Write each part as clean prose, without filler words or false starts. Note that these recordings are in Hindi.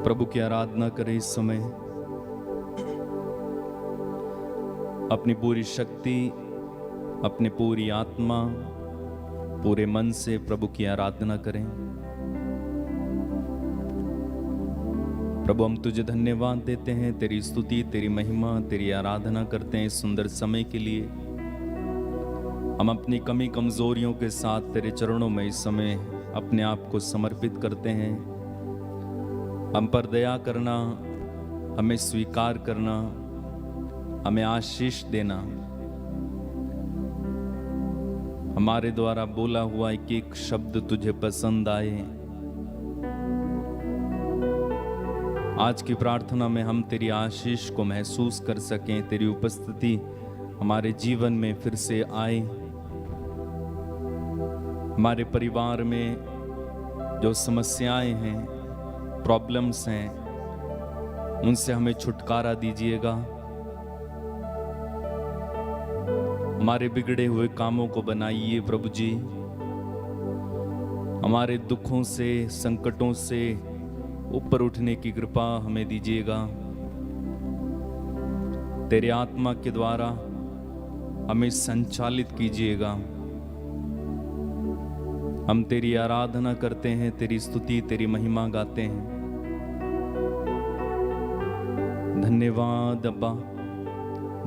प्रभु की आराधना करें इस समय। अपनी पूरी शक्ति, अपनी पूरी आत्मा, पूरे मन से प्रभु की आराधना करें। प्रभु हम तुझे धन्यवाद देते हैं, तेरी स्तुति, तेरी महिमा, तेरी आराधना करते हैं इस सुंदर समय के लिए। हम अपनी कमी कमजोरियों के साथ तेरे चरणों में इस समय अपने आप को समर्पित करते हैं। हम पर दया करना, हमें स्वीकार करना, हमें आशीष देना। हमारे द्वारा बोला हुआ एक एक शब्द तुझे पसंद आए। आज की प्रार्थना में हम तेरी आशीष को महसूस कर सकें, तेरी उपस्थिति हमारे जीवन में फिर से आए। हमारे परिवार में जो समस्याएं हैं, प्रॉब्लम्स हैं, उनसे हमें छुटकारा दीजिएगा। हमारे बिगड़े हुए कामों को बनाइए प्रभु जी। हमारे दुखों से, संकटों से ऊपर उठने की कृपा हमें दीजिएगा। तेरे आत्मा के द्वारा हमें संचालित कीजिएगा। हम तेरी आराधना करते हैं, तेरी स्तुति, तेरी महिमा गाते हैं। धन्यवाद अब्बा,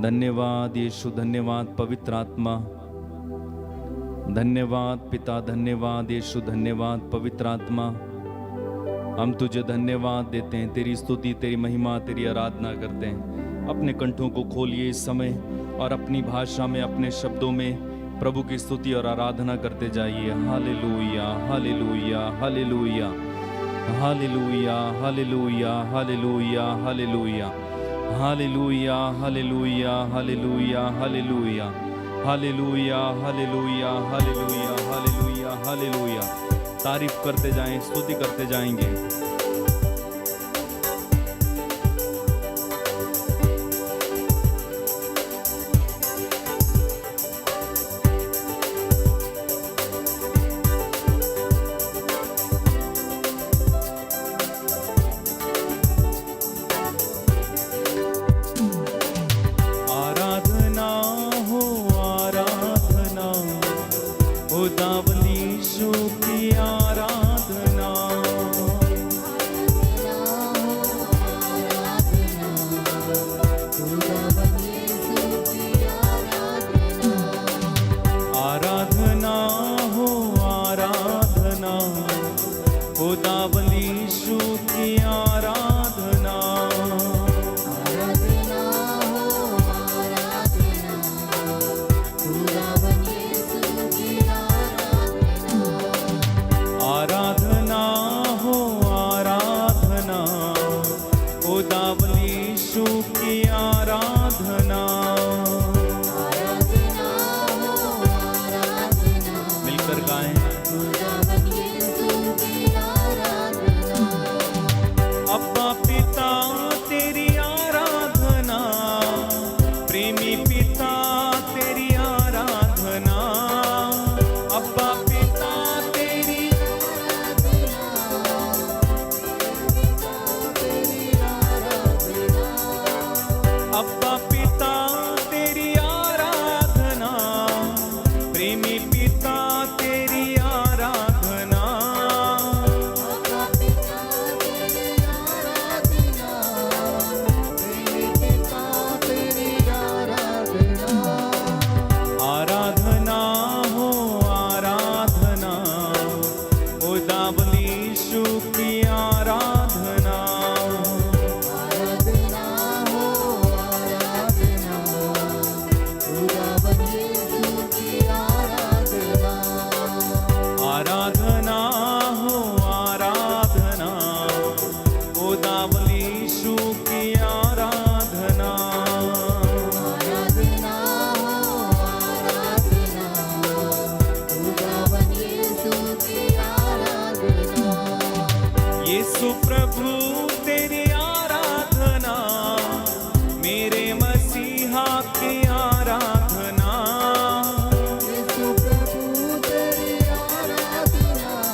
धन्यवाद यीशु, धन्यवाद पवित्र आत्मा, धन्यवाद पिता, धन्यवाद यीशु, धन्यवाद पवित्र आत्मा। हम तुझे धन्यवाद देते हैं, तेरी स्तुति, तेरी महिमा, तेरी आराधना करते हैं। अपने कंठों को खोलिए इस समय और अपनी भाषा में, अपने शब्दों में प्रभु की स्तुति और आराधना करते जाइए। हालेलुया, हालेलुया, हालेलुया, हालेलुया, हालेलुया, हालेलुया, हालेलुया, हालेलुया, हालेलुया, हालेलुया, हालेलुया, हालेलुया, हालेलुया, हालेलुया, हालेलुया, हालेलुया। तारीफ करते जाएं, स्तुति करते जाएंगे।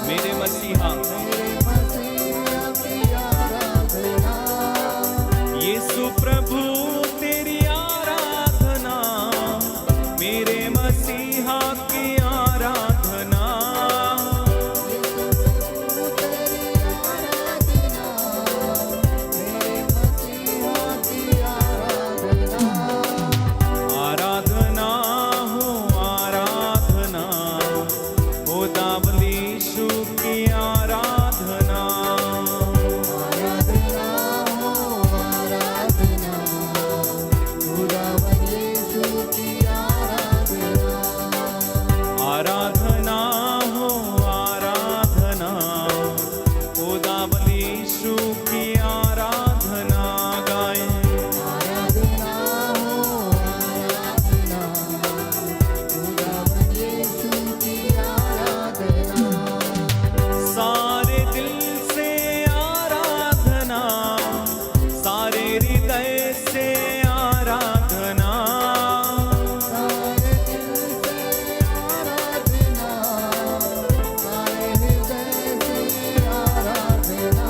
मेरे मसीहा की आराधना। यीशु की आराधना गाएं। आराधना हो आराधना, खुदावन यीशु की आराधना। सारे दिल से आराधना, सारे हृदय से आराधना, सारे दिल से आराधना, सारे हृदय से आराधना।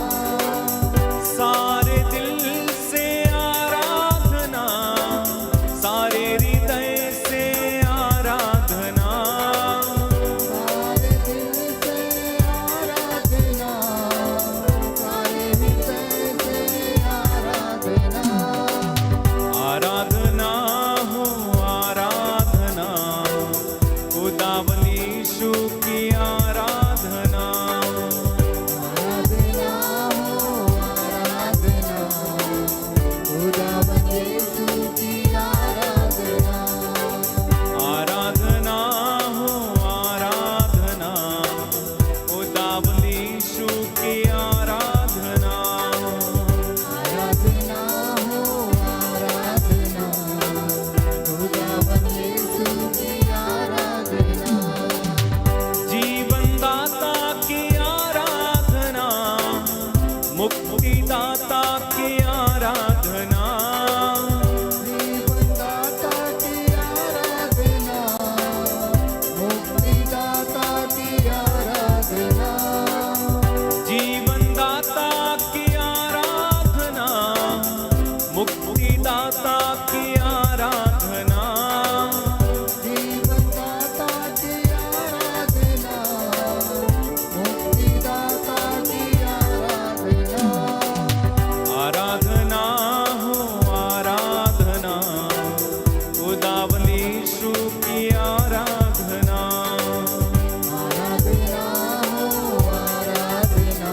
सारे दिल से आराधना, सारे हृदय से आराधना, सारे दिल से आराधना, सारे हृदय से आराधना। आराधना हो आराधना, खुदावन यीशु की आराधना। आराधना हो आराधना, खुदावन यीशु की आराधना। आराधना हो आराधना, खुदावन यीशु की आराधना। आराधना हो आराधना, खुदावन यीशु की आराधना। जीवन दाता की आराधना, मुक्ति दाता की आराधना, जीवनदाता की आराधना, मुक्तिदाता की आराधना। जीवन दाता की आराधना, मुक्ति दाता की आराधना, जीवनदाता की आराधना, मुक्तिदाता की आराधना। आराधना हो आराधना, खुदावन यीशु की आराधना। आराधना हो आराधना,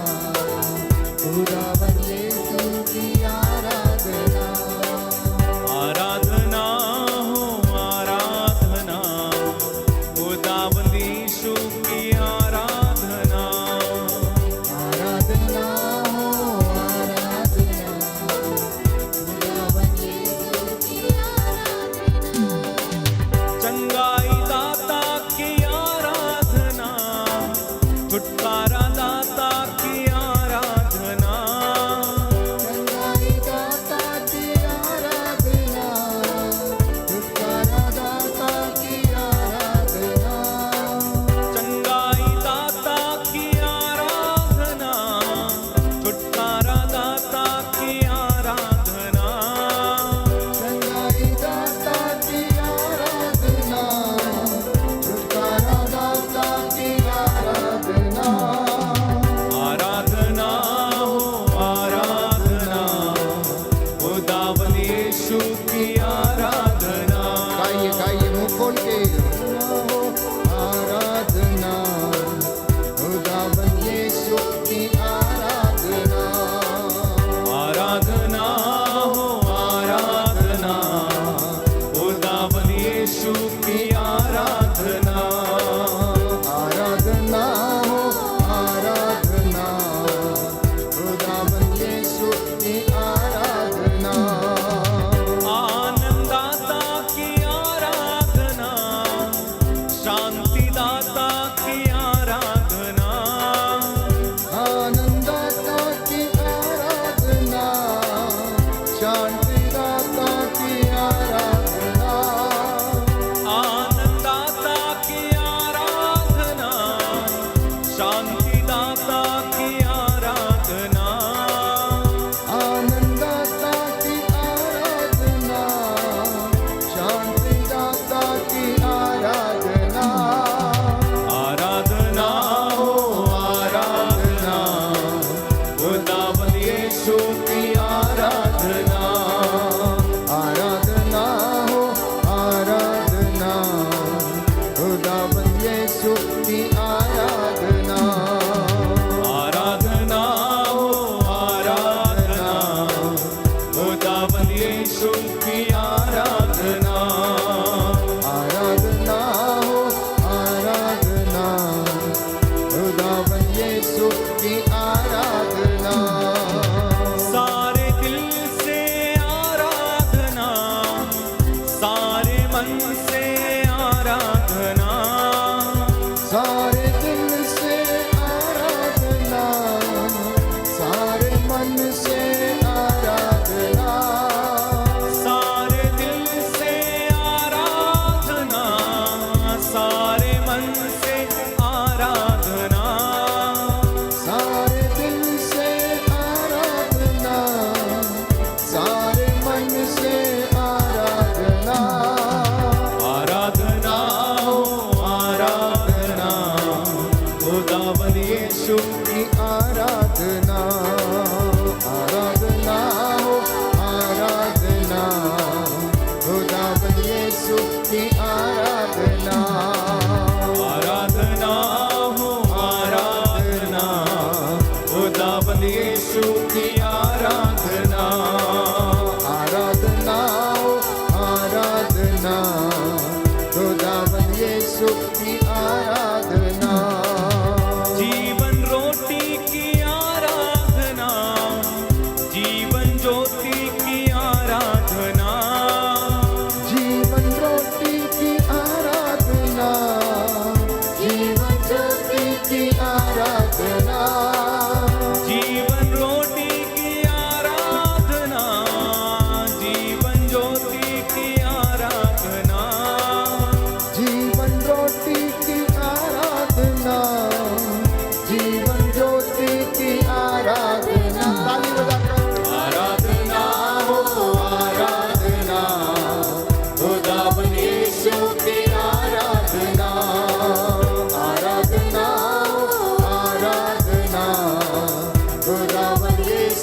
खुदावन यीशु की आराधना। आराधना हो आराधना, खुदावन यीशु की आराधना। आराधना हो आराधना, खुदावन यीशु की आराधना। चंगाई दाता की आराधना, छुटकारा दाता की आराधना,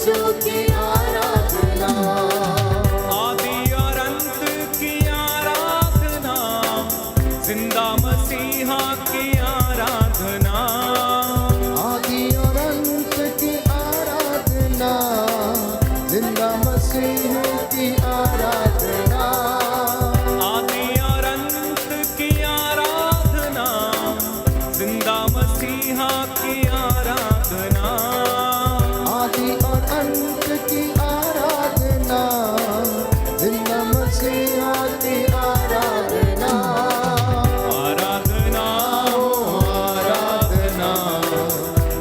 यीशु की आराधना आदि और अंत की आराधना, जिंदा मसीहा की आराधना, आदि और अंत की आराधना जिंदा मसीह की आराधना आदि और अंत की आराधना, जिंदा मसीहा की आराधना, आदि और अंत की आराधना जिंदा मसीहा की आराधना आराधना हो आराधना,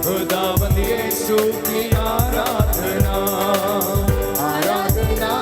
खुदावंद यीशु की आराधना, आराधना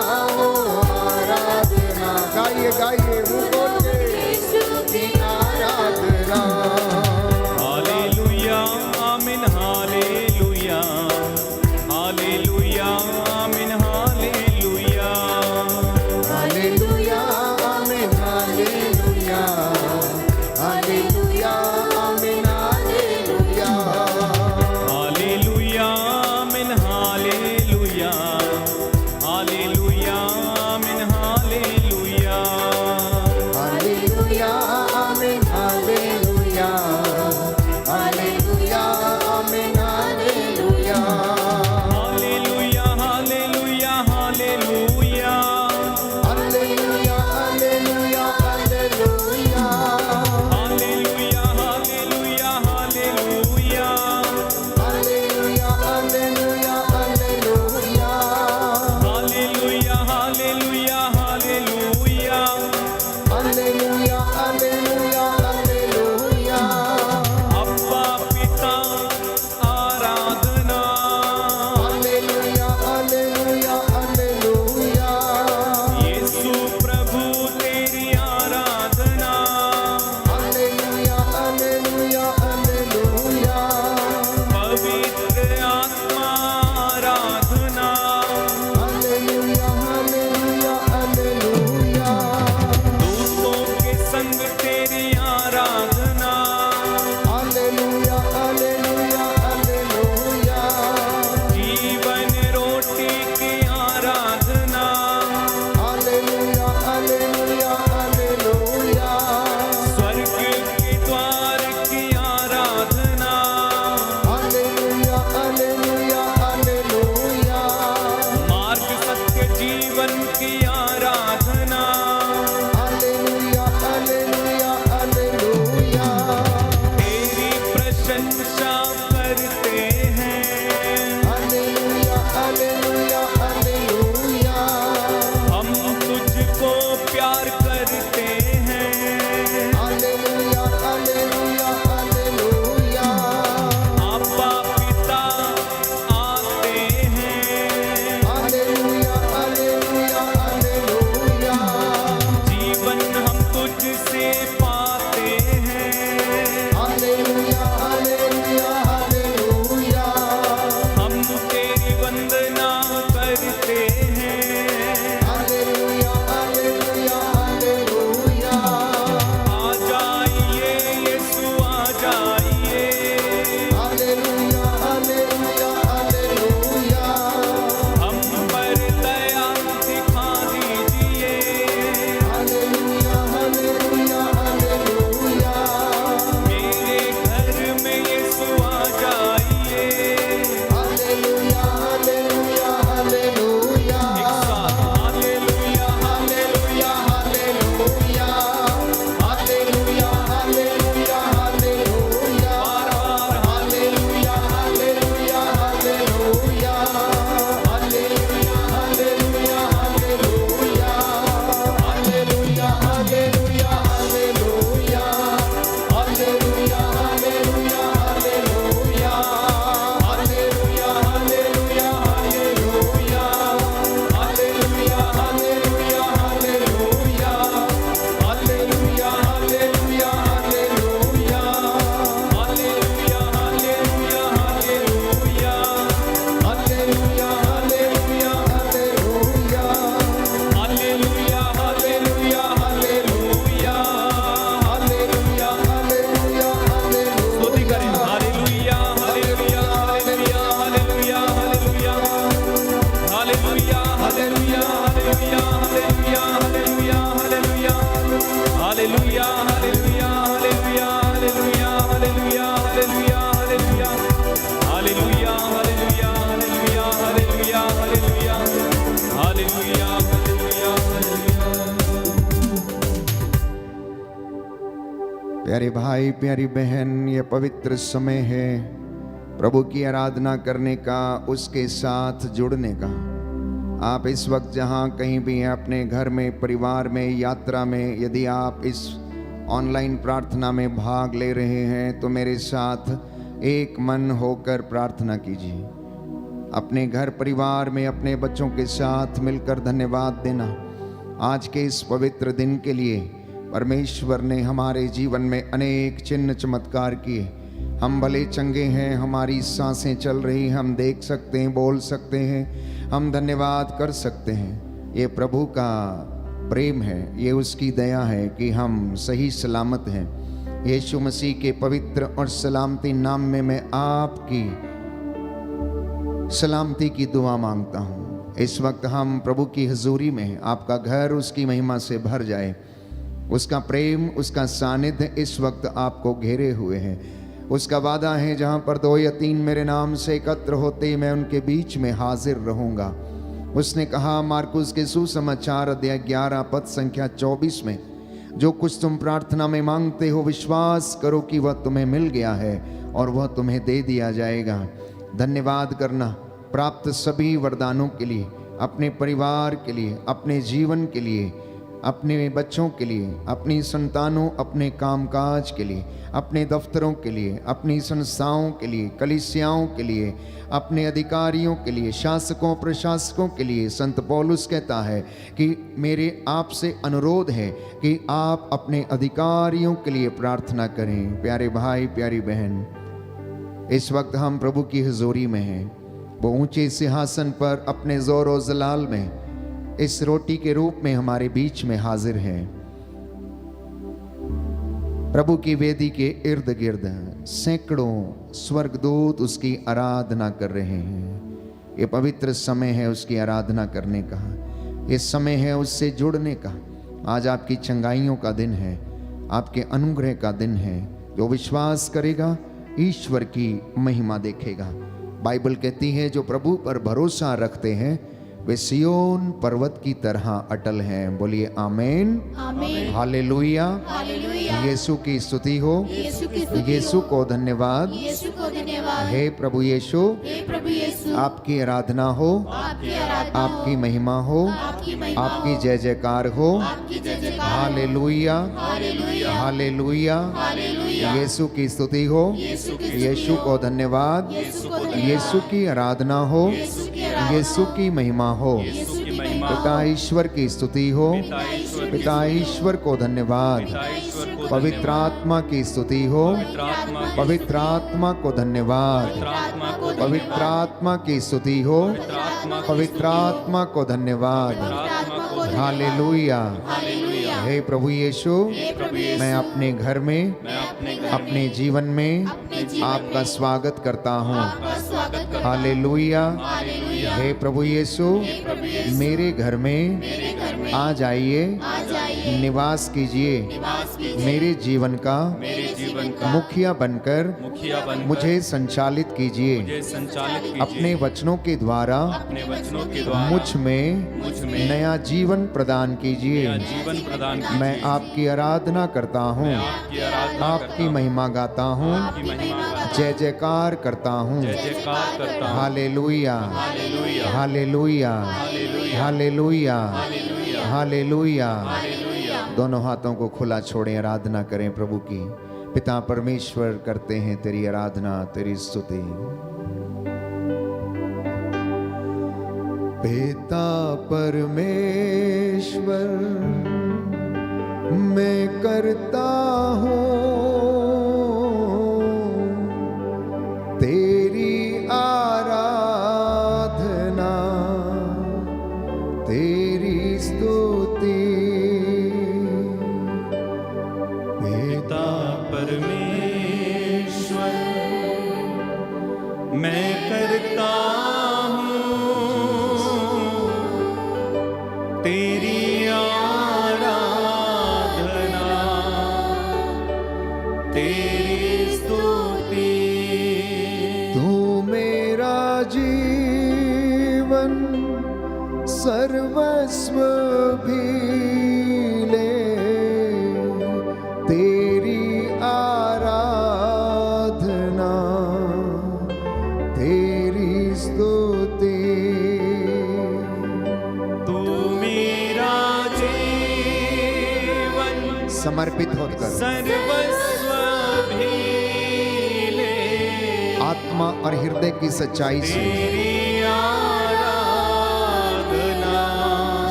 प्यारे भाई प्यारी बहन, ये पवित्र समय है प्रभु की आराधना करने का, उसके साथ जुड़ने का। आप इस वक्त जहाँ कहीं भी हैं, अपने घर में, परिवार में, यात्रा में, यदि आप इस ऑनलाइन प्रार्थना में भाग ले रहे हैं तो मेरे साथ एक मन होकर प्रार्थना कीजिए। अपने घर परिवार में अपने बच्चों के साथ मिलकर धन्यवाद देना आज के इस पवित्र दिन के लिए। परमेश्वर ने हमारे जीवन में अनेक चिन्ह चमत्कार किए। हम भले चंगे हैं, हमारी सांसें चल रही, हम देख सकते हैं, बोल सकते हैं, हम धन्यवाद कर सकते हैं। ये प्रभु का प्रेम है, ये उसकी दया है कि हम सही सलामत हैं। यीशु मसीह के पवित्र और सलामती नाम में मैं आपकी सलामती की दुआ मांगता हूँ। इस वक्त हम प्रभु की हजूरी में, आपका घर उसकी महिमा से भर जाए। उसका प्रेम, उसका सानिध्य इस वक्त आपको घेरे हुए है। उसका वादा है, जहाँ पर 2 या 3 मेरे नाम से एकत्र होते मैं उनके बीच में हाजिर रहूँगा। उसने कहा मार्कुस के सुसमाचार अध्याय 11 पद संख्या 24 में, जो कुछ तुम प्रार्थना में मांगते हो विश्वास करो कि वह तुम्हें मिल गया है और वह तुम्हें दे दिया जाएगा। धन्यवाद करना प्राप्त सभी वरदानों के लिए, अपने परिवार के लिए, अपने जीवन के लिए, अपने बच्चों के लिए, अपनी संतानों, अपने कामकाज के लिए, अपने दफ्तरों के लिए, अपनी संस्थाओं के लिए, कलीसियाओं के लिए, अपने अधिकारियों के लिए, शासकों प्रशासकों के लिए। संत पौलुस कहता है कि मेरे आपसे अनुरोध है कि आप अपने अधिकारियों के लिए प्रार्थना करें। प्यारे भाई प्यारी बहन, इस वक्त हम प्रभु की हजूरी में हैं। वो ऊंचे सिंहासन पर अपने जोर और जलाल में इस रोटी के रूप में हमारे बीच में हाजिर है। प्रभु की वेदी के इर्द गिर्द सैकड़ों स्वर्गदूत उसकी आराधना कर रहे हैं। ये पवित्र समय है उसकी आराधना करने का, ये समय है उससे जुड़ने का। आज आपकी चंगाइयों का दिन है, आपके अनुग्रह का दिन है। जो विश्वास करेगा ईश्वर की महिमा देखेगा। बाइबल कहती है जो प्रभु पर भरोसा रखते हैं वे सियोन पर्वत की तरह अटल हैं। बोलिए आमेन, आमीन। हालेलुया। हालेलुया। यीशु की स्तुति हो, यीशु की स्तुति यीशु हो। को धन्यवाद। यीशु को धन्यवाद। हे प्रभु यीशु, हे प्रभु यीशु, आपकी आराधना हो, आपकी आराधना हो, आपकी महिमा हो, आपकी महिमा आपकी हो, जय जयकार हो। आपकी जय जयकार हो। हालेलुया, हालेलुया। हालेलुया। हालेलुया। यीशु की स्तुति हो, यीशु की स्तुति यीशु हो। को धन्यवाद। यीशु को धन्यवाद। यीशु की आराधना हो, यीशु की आराधना यीशु की महिमा हो। यीशु की महिमा पिता ईश्वर की स्तुति हो, ईश्वर की पिता ईश्वर को धन्यवाद। ईश्वर को पवित्र आत्मा की स्तुति हो, पवित्र आत्मा को धन्यवाद। आत्मा को पवित्र आत्मा की स्तुति हो, पवित्र आत्मा को धन्यवाद। हालेलुया। हालेलुया। हे प्रभु यीशु, मैं अपने घर में, अपने जीवन में आपका स्वागत करता हूँ। आपका स्वागत करता हूं। हालेलुया। हालेलुया। हे प्रभु यीशु, मेरे घर में आ जाइए, आ जाइए, निवास कीजिए। निवास कीजिए। मेरे जीवन का मेरे जीवन का मुखिया बनकर मुखिया बनकर मुझे संचालित कीजिए। मुझे संचालित कीजिए। अपने वचनों के द्वारा अपने वचनों के द्वारा मुझ में नया जीवन प्रदान कीजिए। नया जीवन प्रदान कीजिए। मैं आपकी आराधना करता हूँ, आपकी आराधना आपकी महिमा गाता हूँ, की महिमा जय जयकार करता हूँ। जय जयकार करता हूँ। हालेलुया, हालेलुया। हालेलुया, हालेलुया, हालेलुया। हालेलुया। दोनों हाथों को खुला छोड़ें, आराधना करें प्रभु की। पिता परमेश्वर, करते हैं तेरी आराधना, तेरी स्तुति। पिता परमेश्वर, मैं करता हूँ तेरी आराधना, तेरी स्तुति। पिता परमेश्वर, मैं करता हूँ तेरी आराधना, तेरी स्तुति। तू मेरा जीवन सर्वस्व भी ले, तेरी समर्पित होकर सर्वस्व भी ले आत्मा और हृदय की सच्चाई से तेरी आराधना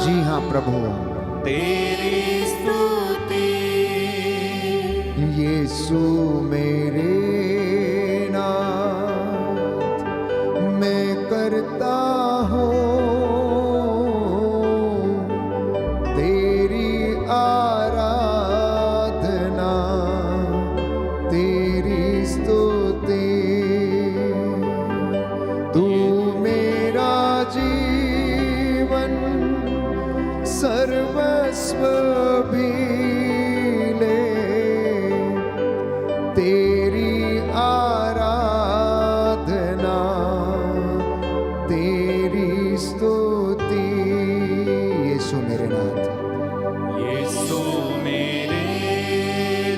जी हाँ प्रभु तेरी स्तुति यीशु मेरे नाथ मैं करता हूँ तेरी आराधना तेरी स्तुति तू मेरा जीवन सर्वस्व भी ले तेरी आराधना तेरी स्तुति यीशु मेरे नाथ यीशु मेरे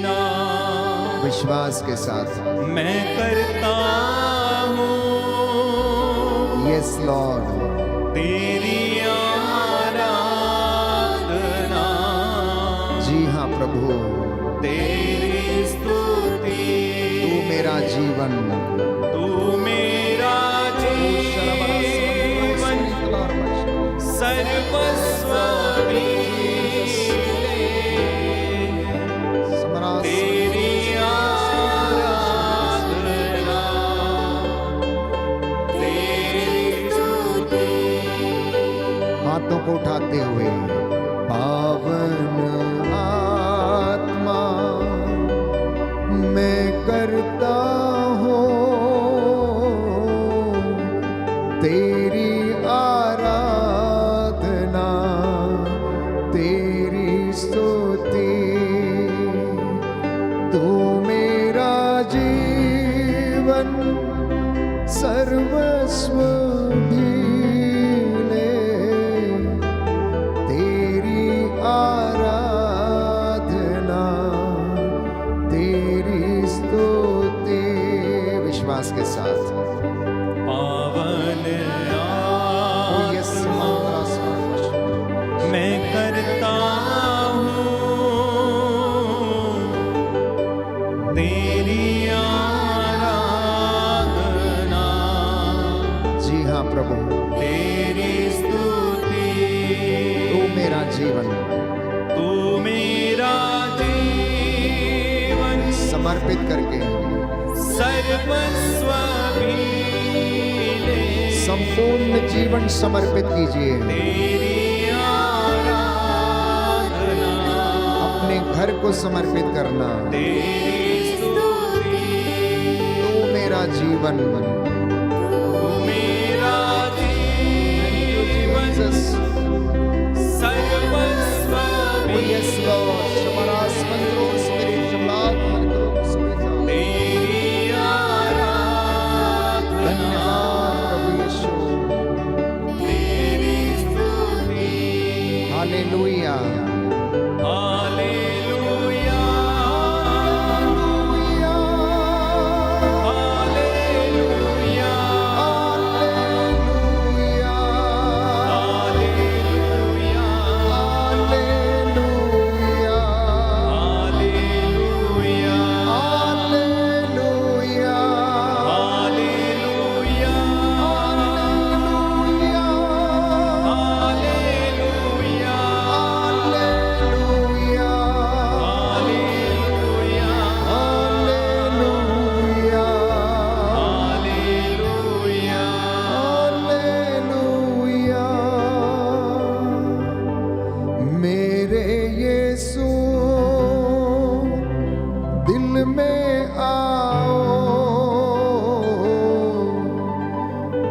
नाम विश्वास के साथ मैं करता हूँ यस लॉर्ड तेरी आराधना जी हाँ प्रभु तेरी स्तुति तू मेरा जीवन तू मेरा जीवन सर्वस्व भी तेरी आराधना तेरी स्तुति हाथों को उठाते हुए पावन आत्मा मैं करता हूँ तेरी आराधना तेरी स्तुति तू मेरा जीवन सर्वस्व भी ले तेरी आराधना तेरी स्तुति विश्वास के साथ पावन यस मैं करता हूँ तेरी आराधना जी हाँ प्रभु तेरी स्तुति तू मेरा जीवन तू मेरा जीवन समर्पित करके सर्वस्व भी ले संपूर्ण जीवन समर्पित कीजिए तेरी आराधना अपने घर को समर्पित करना तेरी स्तुति तू मेरा जीवन तू मेरा जीवन सर्वस्व भी यस लॉर्ड शबरास मंत्रों स्पिरिट जमात मंत्रों सुविधा तेरी आराधना धन्यवाद प्रभु यीशु तेरी स्तुति हालेलुया हालेलुया हालेलुया हालेलुया हालेलुया हालेलुया हालेलुया हालेलुया हालेलुया हालेलुया हालेलुया हालेलुया हालेलुया हालेलुया हालेलुया हालेलुया मेरे यीशु दिल में आओ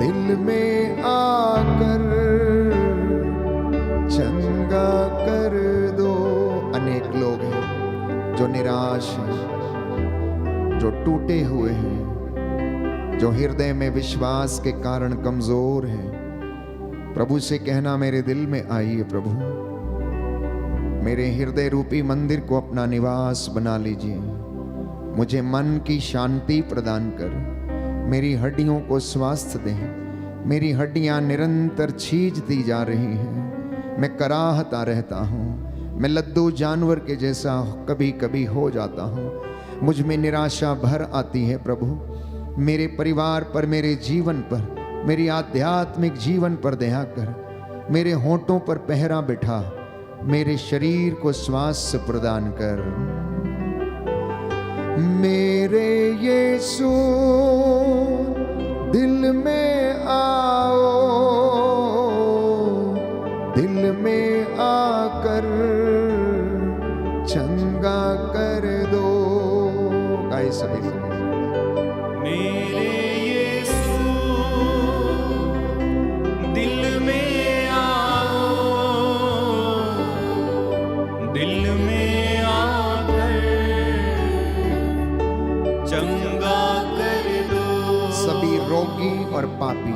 दिल में आकर चंगा कर दो अनेक लोग हैं जो निराश हैं जो टूटे हुए हैं जो हृदय में विश्वास के कारण कमजोर हैं प्रभु से कहना मेरे दिल में आइए प्रभु मेरे हृदय रूपी मंदिर को अपना निवास बना लीजिए मुझे मन की शांति प्रदान कर मेरी हड्डियों को स्वास्थ्य दें मेरी हड्डियां निरंतर छीजती जा रही हैं मैं कराहता रहता हूँ मैं लद्दू जानवर के जैसा कभी कभी हो जाता हूँ। मुझ में निराशा भर आती है प्रभु। मेरे परिवार पर, मेरे जीवन पर, मेरी आध्यात्मिक जीवन पर दया कर। मेरे होंठों पर पहरा बिठा, मेरे शरीर को स्वास्थ्य प्रदान कर। मेरे यीशु दिल में आओ, दिल में आकर चंगा कर दो। गाइए सभी मेरे यीशु दिल में आओ, दिल में आकर चंगा कर दो। सभी रोगी और पापी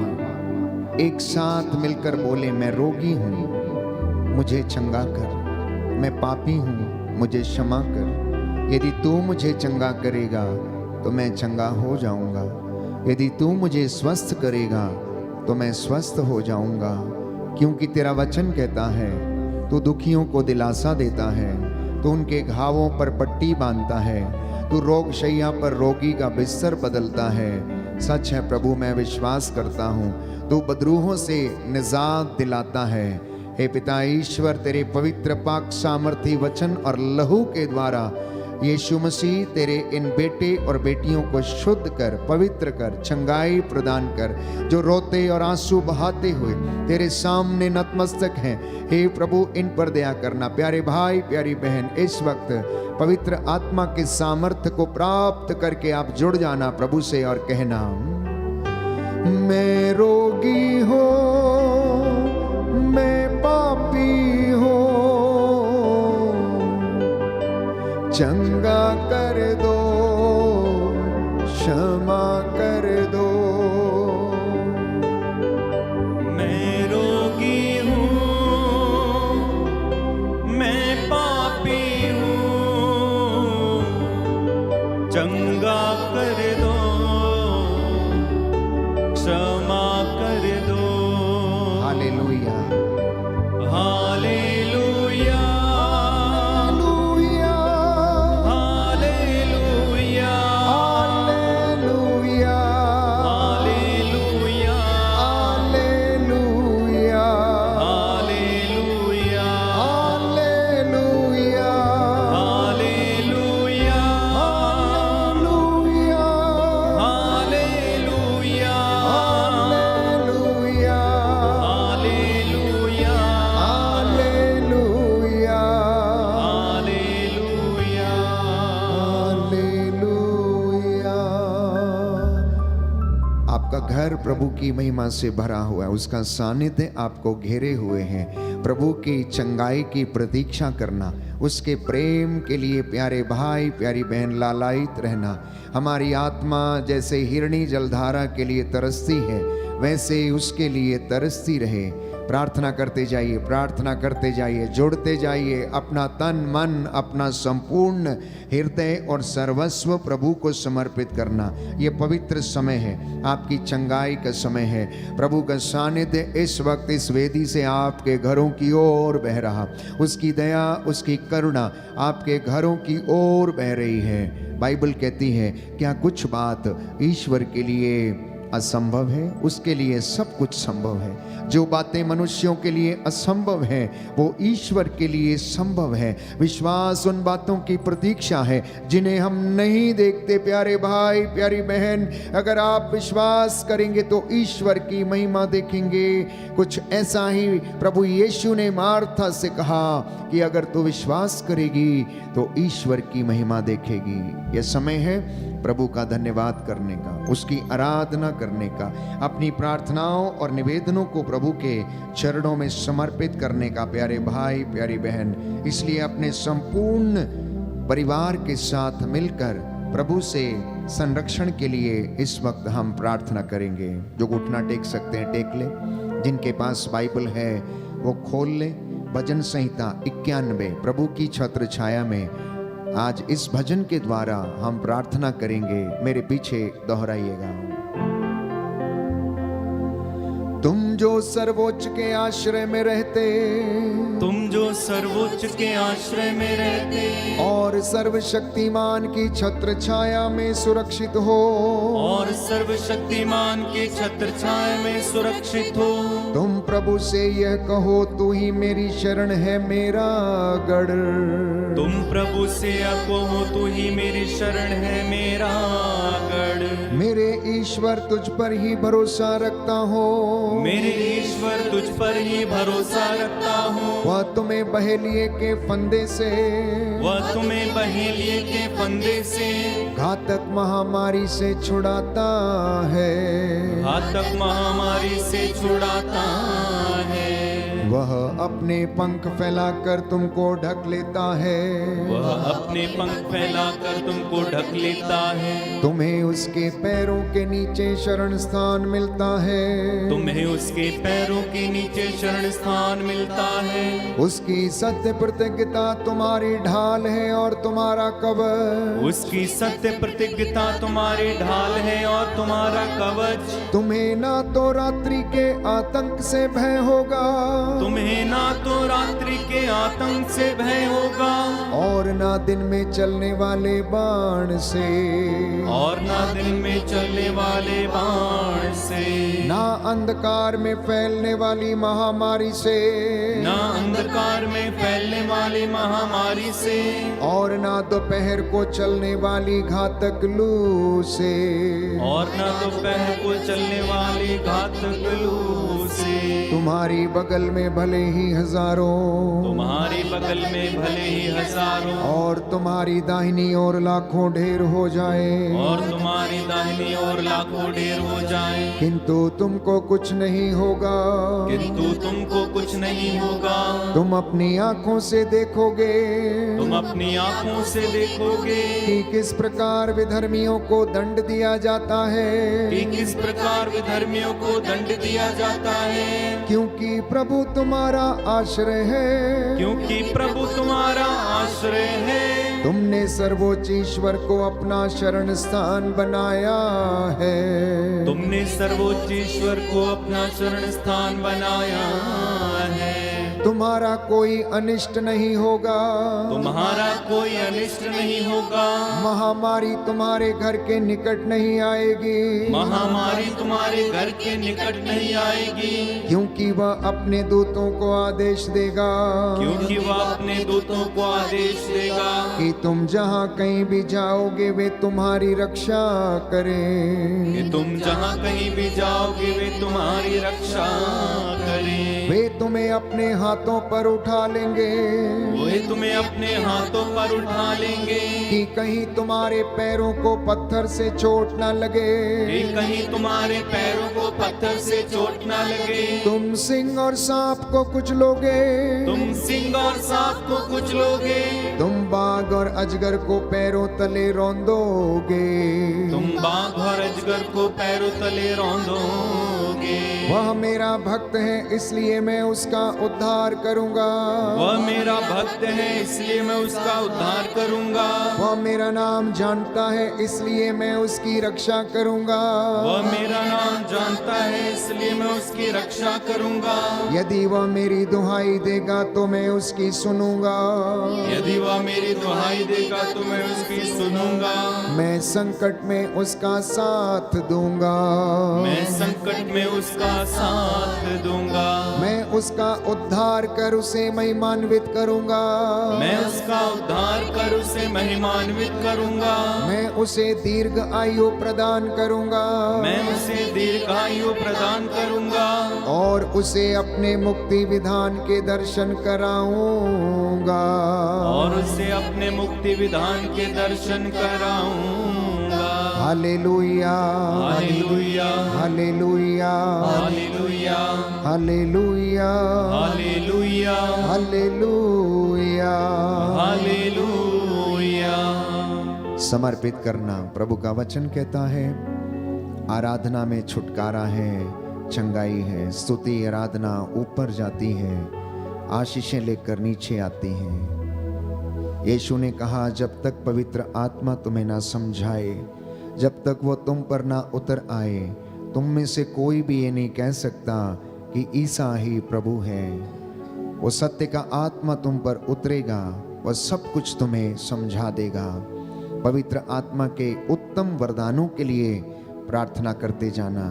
एक साथ मिलकर बोले, मैं रोगी हूँ, मुझे चंगा कर। मैं पापी हूँ, मुझे क्षमा कर। यदि तू मुझे चंगा करेगा तो मैं चंगा हो जाऊंगा। यदि तू मुझे स्वस्थ करेगा तो मैं स्वस्थ हो जाऊंगा। क्योंकि तेरा वचन कहता है, तू दुखियों को दिलासा देता है, तू उनके घावों पर पट्टी बांधता है, तू रोग शैया पर रोगी का बिस्तर बदलता है। सच है प्रभु, मैं विश्वास करता हूँ, तू बदरूहों से निजात दिलाता है। हे पिता ईश्वर, तेरे पवित्र पाक सामर्थी वचन और लहू के द्वारा यीशु मसीह तेरे इन बेटे और बेटियों को शुद्ध कर, पवित्र कर, चंगाई प्रदान कर। जो रोते और आंसू बहाते हुए तेरे सामने नतमस्तक हैं, हे प्रभु इन पर दया करना। प्यारे भाई प्यारी बहन, इस वक्त पवित्र आत्मा के सामर्थ्य को प्राप्त करके आप जुड़ जाना प्रभु से और कहना, मैं रोगी हूँ, मैं पापी हूँ, चंगा कर दो, क्षमा कर दो। मैं रोगी हूँ, मैं पापी हूँ, चंगा कर दो, क्षमा कर दो। हालेलुया, हालेलुया, हालेलुया, हालेलुया, हालेलुया, हालेलुया, हालेलुया, हालेलुया, हालेलुया, हालेलुया, हालेलुया, हालेलुया, हालेलुया, हालेलुया, हालेलुया। आपका घर प्रभु की महिमा से भरा हुआ है, उसका सानिध्य आपको घेरे हुए हैं। प्रभु की चंगाई की प्रतीक्षा करना, उसके प्रेम के लिए प्यारे भाई प्यारी बहन लालायित रहना। हमारी आत्मा जैसे हिरणी जलधारा के लिए तरसती है, वैसे उसके लिए तरसती रहे। प्रार्थना करते जाइए, प्रार्थना करते जाइए, जुड़ते जाइए। अपना तन मन, अपना संपूर्ण हृदय और सर्वस्व प्रभु को समर्पित करना। ये पवित्र समय है, आपकी चंगाई का समय है। प्रभु का सानिध्य इस वक्त इस वेदी से आपके घरों की ओर बह रहा, उसकी दया उसकी करुणा आपके घरों की ओर बह रही है। बाइबल कहती है, क्या कुछ बात ईश्वर के लिए असंभव है? उसके लिए सब कुछ संभव है। जो बातें मनुष्यों के लिए असंभव है वो ईश्वर के लिए संभव है। विश्वास उन बातों की प्रतीक्षा है जिन्हें हम नहीं देखते। प्यारे भाई प्यारी बहन, अगर आप विश्वास करेंगे तो ईश्वर की महिमा देखेंगे। कुछ ऐसा ही प्रभु यीशु ने मार्था से कहा कि अगर तू विश्वास करेगी तो ईश्वर की महिमा देखेगी। यह समय है प्रभु का धन्यवाद करने का, उसकी आराधना करने का, अपनी प्रार्थनाओं और निवेदनों को प्रभु के चरणों में समर्पित करने का। प्यारे भाई प्यारी बहन, इसलिए अपने संपूर्ण परिवार के साथ मिलकर प्रभु से संरक्षण के लिए इस वक्त हम प्रार्थना करेंगे। जो घुटना टेक सकते हैं टेक ले, जिनके पास बाइबल है वो खोल ले। भजन संहिता 91 प्रभु की छत्र छाया में आज इस भजन के द्वारा हम प्रार्थना करेंगे। मेरे पीछे दोहराइएगा। तुम जो सर्वोच्च के आश्रय में रहते तुम जो सर्वोच्च के आश्रय में रहते और सर्वशक्तिमान की छत्र छाया में सुरक्षित हो, और सर्वशक्तिमान के छत्र छाया में सुरक्षित हो, तुम प्रभु से यह कहो, तू ही मेरी शरण है मेरा गढ़। तुम प्रभु से कहो, तू ही मेरी शरण है मेरा गढ़। मेरे ईश्वर तुझ पर ही भरोसा रखता हूँ, मेरे ईश्वर तुझ पर ही भरोसा रखता हूँ। वह तुम्हें बहेलिए के फंदे से, वह तुम्हें बहेलिए के फंदे से, घातक महामारी से छुड़ाता है। घातक महामारी से छुड़ाता है। वह अपने पंख फैलाकर तुमको ढक लेता है, वह अपने पंख फैलाकर तुमको ढक लेता है। तुम्हें उसके पैरों के नीचे शरण स्थान मिलता है, तुम्हें उसके पैरों के नीचे शरण स्थान मिलता है। उसकी सत्य प्रतिज्ञता तुम्हारी ढाल है और तुम्हारा कवच। उसकी सत्य प्रतिज्ञता तुम्हारी ढाल है और तुम्हारा कवच। तुम्हें ना तो रात्रि के आतंक से भय होगा, तुम्हें ना तो रात्रि के आतंक से भय होगा, और ना दिन में चलने वाले बाण से, और ना दिन में चलने वाले बाण से, ना अंधकार में फैलने वाली महामारी से, ना अंधकार में फैलने वाली महामारी से, और ना दोपहर को चलने वाली घातक लू से। और ना दोपहर को चलने वाली घातक लू से। तुम्हारी बगल में भले ही हजारों, तुम्हारी बगल में भले ही हजारों, और तुम्हारी दाहिनी ओर लाखों ढेर हो जाए, और तुम्हारी दाहिनी ओर लाखों ढेर हो जाए, किंतु तुमको कुछ नहीं होगा। किंतु तुमको कुछ नहीं होगा। तुम अपनी आंखों से देखोगे, तुम अपनी आंखों से देखोगे कि किस प्रकार विधर्मियों को दंड दिया जाता है, कि किस प्रकार विधर्मियों को दंड दिया जाता है। क्योंकि प्रभु तुम्हारा आश्रय है, क्योंकि प्रभु तुम्हारा आश्रय है। तुमने सर्वोच्च ईश्वर को अपना शरण स्थान बनाया है। तुमने सर्वोच्च ईश्वर को अपना शरण स्थान बनाया है। तुम्हारा कोई अनिष्ट नहीं होगा, तुम्हारा कोई अनिष्ट नहीं होगा। महामारी तुम्हारे घर के निकट नहीं आएगी, महामारी तुम्हारे घर के निकट नहीं आएगी। क्योंकि वह अपने दूतों को आदेश देगा, क्योंकि वह अपने दूतों को आदेश देगा कि तुम जहाँ कहीं भी जाओगे वे तुम्हारी रक्षा करें। कि तुम जहाँ कहीं भी जाओगे वे तुम्हारी रक्षा करें। वे तुम्हें अपने हाथों पर उठा लेंगे, वे तुम्हें अपने हाथों पर उठा लेंगे, कि कहीं तुम्हारे पैरों को पत्थर से चोट न लगे। कि कहीं तुम्हारे पैरों को पत्थर से चोट न लगे। तुम सिंह और सांप को कुचलोगे, तुम सिंह और सांप को कुचलोगे। तुम बाघ और अजगर को पैरों तले रौंदोगे। तुम बाघ और अजगर को पैरों तले रौंदोगे। वह मेरा भक्त है इसलिए मैं उसका उद्धार करूंगा। वह मेरा भक्त है इसलिए मैं उसका उद्धार करूंगा। वह मेरा नाम जानता है इसलिए मैं उसकी रक्षा करूंगा। वह मेरा नाम जानता है इसलिए मैं उसकी रक्षा करूंगा। यदि वह मेरी दुहाई देगा तो मैं उसकी सुनूंगा। यदि वह मेरी दुहाई देगा तो मैं उसकी सुनूंगा। मैं संकट में उसका साथ दूंगा। मैं संकट में उसका साथ दूंगा। मैं उसका उद्धार कर उसे महिमान्वित करूंगा। मैं उसका उद्धार कर उसे महिमान्वित करूंगा। मैं उसे दीर्घ आयु प्रदान करूंगा। मैं उसे दीर्घायु प्रदान करूंगा। और उसे अपने मुक्ति विधान के दर्शन कराऊंगा। और उसे अपने मुक्ति विधान के दर्शन कराऊंगा। हालेलुया, हालेलुया, हालेलुया, हालेलुया, हालेलुया, हालेलुया, हालेलुया। हालेलुया। समर्पित करना। प्रभु का वचन कहता है आराधना में छुटकारा है, चंगाई है। स्तुति आराधना ऊपर जाती है, आशीषें लेकर नीचे आती हैं। यीशु ने कहा जब तक पवित्र आत्मा तुम्हें ना समझाए, जब तक वो तुम पर ना उतर आए, तुम में से कोई भी ये नहीं कह सकता कि ईसा ही प्रभु है। वो सत्य का आत्मा तुम पर उतरेगा, वह सब कुछ तुम्हें समझा देगा। पवित्र आत्मा के उत्तम वरदानों के लिए प्रार्थना करते जाना।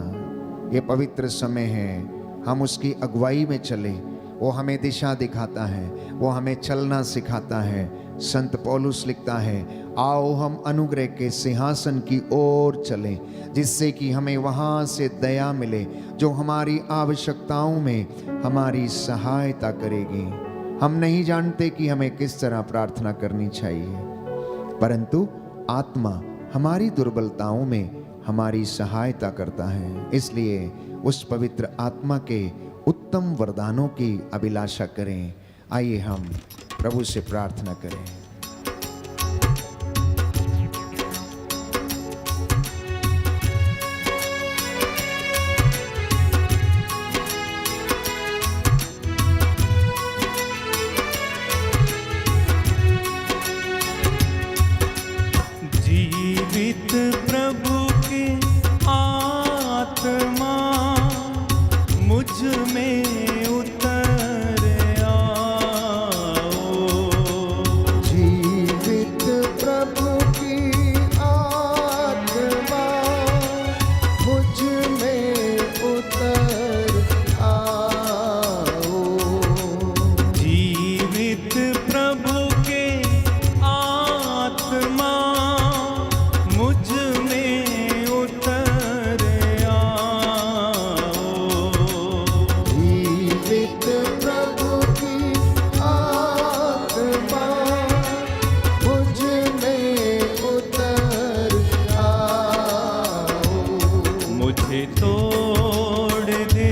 ये पवित्र समय है, हम उसकी अगुवाई में चले। वो हमें दिशा दिखाता है, वो हमें चलना सिखाता है। संत पौलुस लिखता है, आओ हम अनुग्रह के सिंहासन की ओर चलें, जिससे कि हमें वहाँ से दया मिले, जो हमारी आवश्यकताओं में हमारी सहायता करेगी। हम नहीं जानते कि हमें किस तरह प्रार्थना करनी चाहिए, परंतु आत्मा हमारी दुर्बलताओं में हमारी सहायता करता है। इसलिए उस पवित्र आत्मा के उत्तम वरदानों की अभिलाषा करें। आइए हम प्रभु से प्रार्थना करें। जीवित प्रभु की आत्मा मुझ में उतर आओ। जीवित प्रभु की आत्मा मुझ में उतर आओ। जीवित प्रभु के आत्मा मुझ में उतर आओ। जीवित प्रभु की आत्मा मुझ में उतर आओ। मुझे तोड़ दे,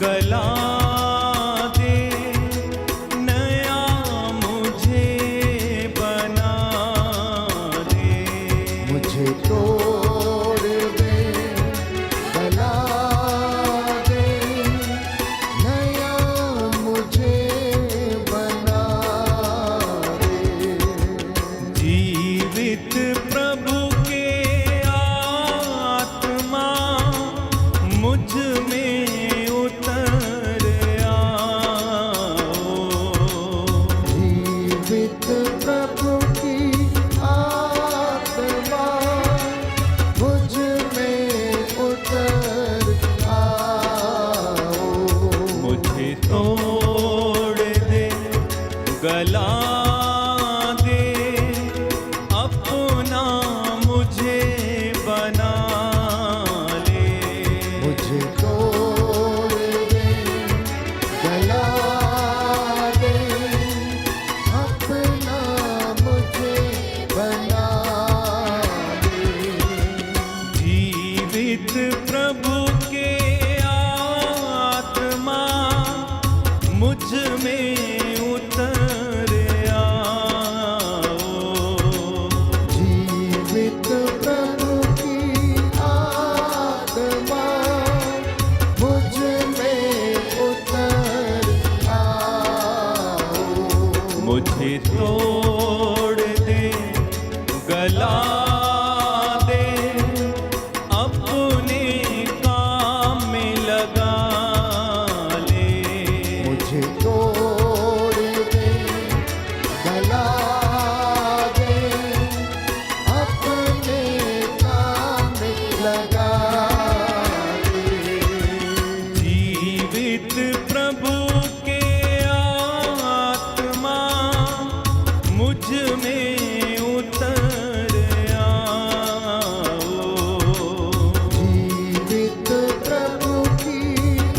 गला दे, नया मुझे बना दे। मुझे तोड़ दे, गला दे, नया मुझे बना दे। जीवित प्रभु के आत्मा मुझ में उतर आओ। जीवित प्रभु की आत्मा मुझ में उतर आओ। मुझे तोड़ दे, गला दे, अपना मुझे बना ले। मुझे तोड़ दे, गला दे, अपना मुझे बना दे। जीवित प्रभु के आत्मा मुझ में उतर आओ। जीवित प्रभु की आत्मा मुझ में उतर आओ। मुझे तोड़ दे, गला दे, अपने काम में लगा ले। मुझे तोड़ दे, गला दे, अपने काम में लगा दे। जीवित प्रभु के आत्मा मुझ में उतर आओ। जीवित प्रभु की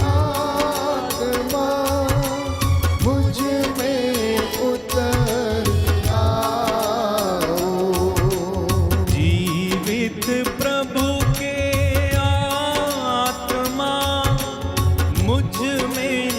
आत्मा मुझ में उतर आओ। जीवित प्रभु के आत्मा मुझ में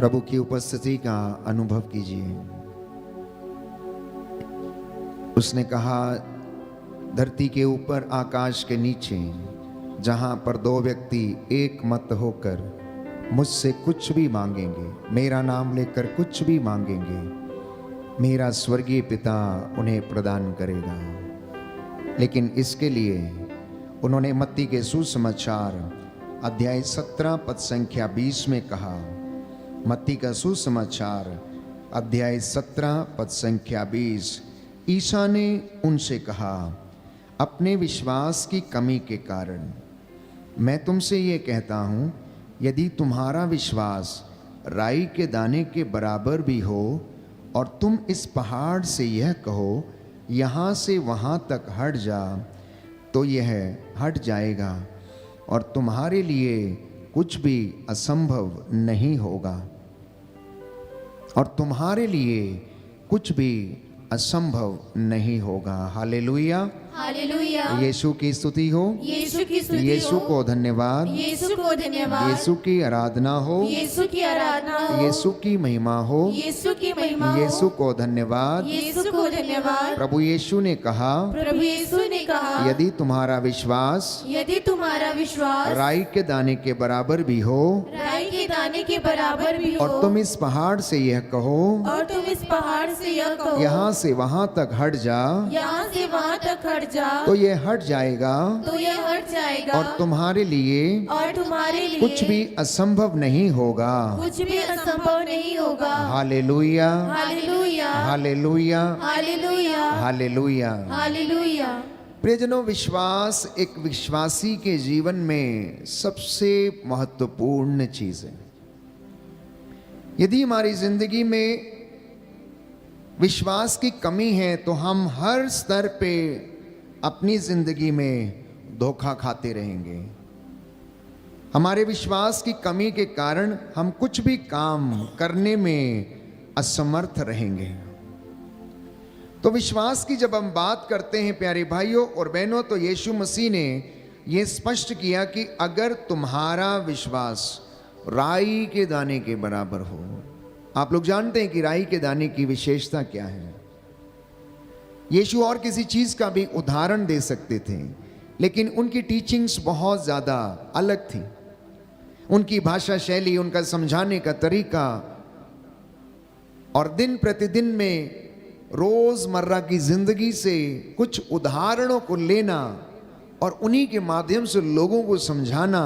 प्रभु की उपस्थिति का अनुभव कीजिए। उसने कहा, धरती के ऊपर आकाश के नीचे जहां पर दो व्यक्ति एक मत होकर मुझसे कुछ भी मांगेंगे, मेरा नाम लेकर कुछ भी मांगेंगे, मेरा स्वर्गीय पिता उन्हें प्रदान करेगा। लेकिन इसके लिए उन्होंने मत्ती के सुसमाचार अध्याय 17 पद संख्या 20 में कहा, मत्ती का सुसमाचार अध्याय 17 पद संख्या 20, ईसा ने उनसे कहा, अपने विश्वास की कमी के कारण मैं तुमसे ये कहता हूँ, यदि तुम्हारा विश्वास राई के दाने के बराबर भी हो और तुम इस पहाड़ से यह कहो, यहाँ से वहाँ तक हट जा, तो यह हट जाएगा और तुम्हारे लिए कुछ भी असंभव नहीं होगा। और तुम्हारे लिए कुछ भी असंभव नहीं होगा। हालेलुया, हालेलुया। यीशु की स्तुति हो, यीशु की स्तुति यीशु हो, को धन्यवाद, यीशु को धन्यवाद, यीशु की आराधना हो, यीशु की आराधना हो, यीशु की महिमा हो, यीशु की महिमा हो, यीशु को धन्यवाद। यीशु को धन्यवाद। प्रभु यीशु ने कहा, प्रभु यीशु ने कहा, यदि तुम्हारा विश्वास यदि तुम्हारा विश्वास राई के दाने के बराबर भी हो राई के दाने के बराबर भी हो और तुम इस पहाड़ से यह कहो, और तुम इस पहाड़ से यह कहो, यहाँ से वहाँ तक हट जा, यहाँ से वहाँ तक हट जा, तो यह हट जाएगा तो यह हट जाएगा और तुम्हारे लिए और तुम्हारे लिए कुछ भी असंभव नहीं होगा। कुछ भी असंभव नहीं होगा। हालेलुया, हालेलुया, हालेलुया, हालेलुया, हालेलुया। हालेलुया। प्रियजनों, विश्वास एक विश्वासी के जीवन में सबसे महत्वपूर्ण चीज है। यदि हमारी जिंदगी में विश्वास की कमी है तो हम हर स्तर पे अपनी जिंदगी में धोखा खाते रहेंगे। हमारे विश्वास की कमी के कारण हम कुछ भी काम करने में असमर्थ रहेंगे। तो विश्वास की जब हम बात करते हैं प्यारे भाइयों और बहनों, तो यीशु मसीह ने यह स्पष्ट किया कि अगर तुम्हारा विश्वास राई के दाने के बराबर हो। आप लोग जानते हैं कि राई के दाने की विशेषता क्या है। यीशु और किसी चीज का भी उदाहरण दे सकते थे, लेकिन उनकी टीचिंग्स बहुत ज्यादा अलग थी। उनकी भाषा शैली, उनका समझाने का तरीका और दिन प्रतिदिन में रोजमर्रा की जिंदगी से कुछ उदाहरणों को लेना और उन्हीं के माध्यम से लोगों को समझाना,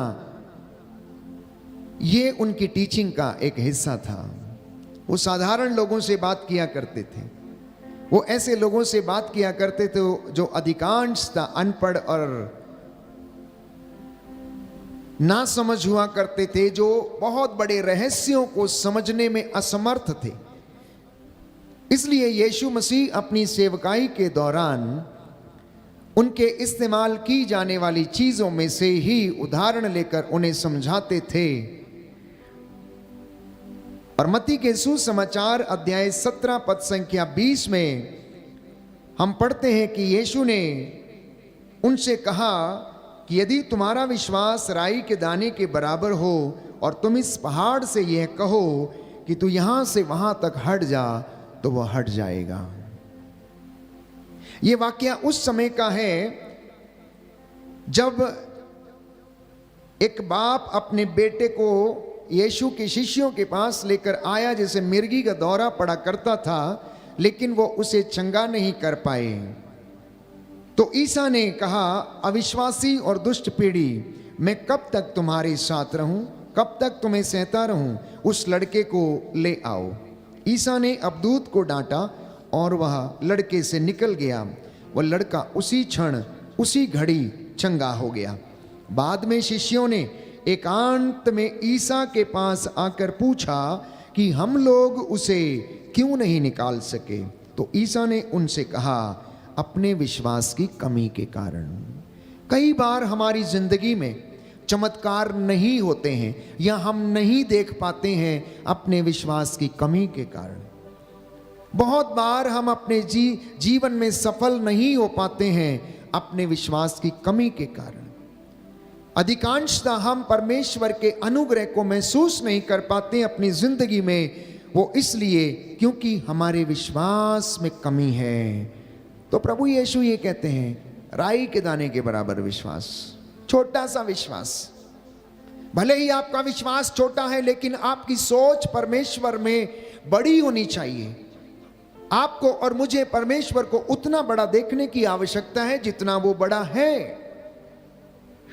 ये उनकी टीचिंग का एक हिस्सा था। वो साधारण लोगों से बात किया करते थे। वो ऐसे लोगों से बात किया करते थे जो अधिकांशतः अनपढ़ और ना समझ हुआ करते थे, जो बहुत बड़े रहस्यों को समझने में असमर्थ थे। इसलिए यीशु मसीह अपनी सेवकाई के दौरान उनके इस्तेमाल की जाने वाली चीजों में से ही उदाहरण लेकर उन्हें समझाते थे। और मत्ती के सुसमाचार अध्याय 17 पद संख्या 20 में हम पढ़ते हैं कि यीशु ने उनसे कहा कि यदि तुम्हारा विश्वास राई के दाने के बराबर हो और तुम इस पहाड़ से यह कहो कि तू यहां से वहां तक हट जा, तो वह हट जाएगा। यह वाकया उस समय का है जब एक बाप अपने बेटे को यीशु के शिष्यों के पास लेकर आया, जैसे मिर्गी का दौरा पड़ा करता था, लेकिन वो उसे चंगा नहीं कर पाए। तो ईसा ने कहा, अविश्वासी और दुष्ट पीढ़ी, मैं कब तक तुम्हारे साथ रहूं, कब तक तुम्हें सहता रहूं, उस लड़के को ले आओ। ईसा ने अबदूत को डांटा और वह लड़के से निकल गया। वह लड़का उसी क्षण उसी घड़ी चंगा हो गया। बाद में शिष्यों ने एकांत में ईसा के पास आकर पूछा कि हम लोग उसे क्यों नहीं निकाल सके। तो ईसा ने उनसे कहा, अपने विश्वास की कमी के कारण। कई बार हमारी जिंदगी में चमत्कार नहीं होते हैं या हम नहीं देख पाते हैं अपने विश्वास की कमी के कारण। बहुत बार हम अपने जीवन में सफल नहीं हो पाते हैं अपने विश्वास की कमी के कारण। अधिकांशतः हम परमेश्वर के अनुग्रह को महसूस नहीं कर पाते अपनी जिंदगी में, वो इसलिए क्योंकि हमारे विश्वास में कमी है। तो प्रभु यीशु ये कहते हैं, राई के दाने के बराबर विश्वास, छोटा सा विश्वास। भले ही आपका विश्वास छोटा है, लेकिन आपकी सोच परमेश्वर में बड़ी होनी चाहिए। आपको और मुझे परमेश्वर को उतना बड़ा देखने की आवश्यकता है जितना वो बड़ा है।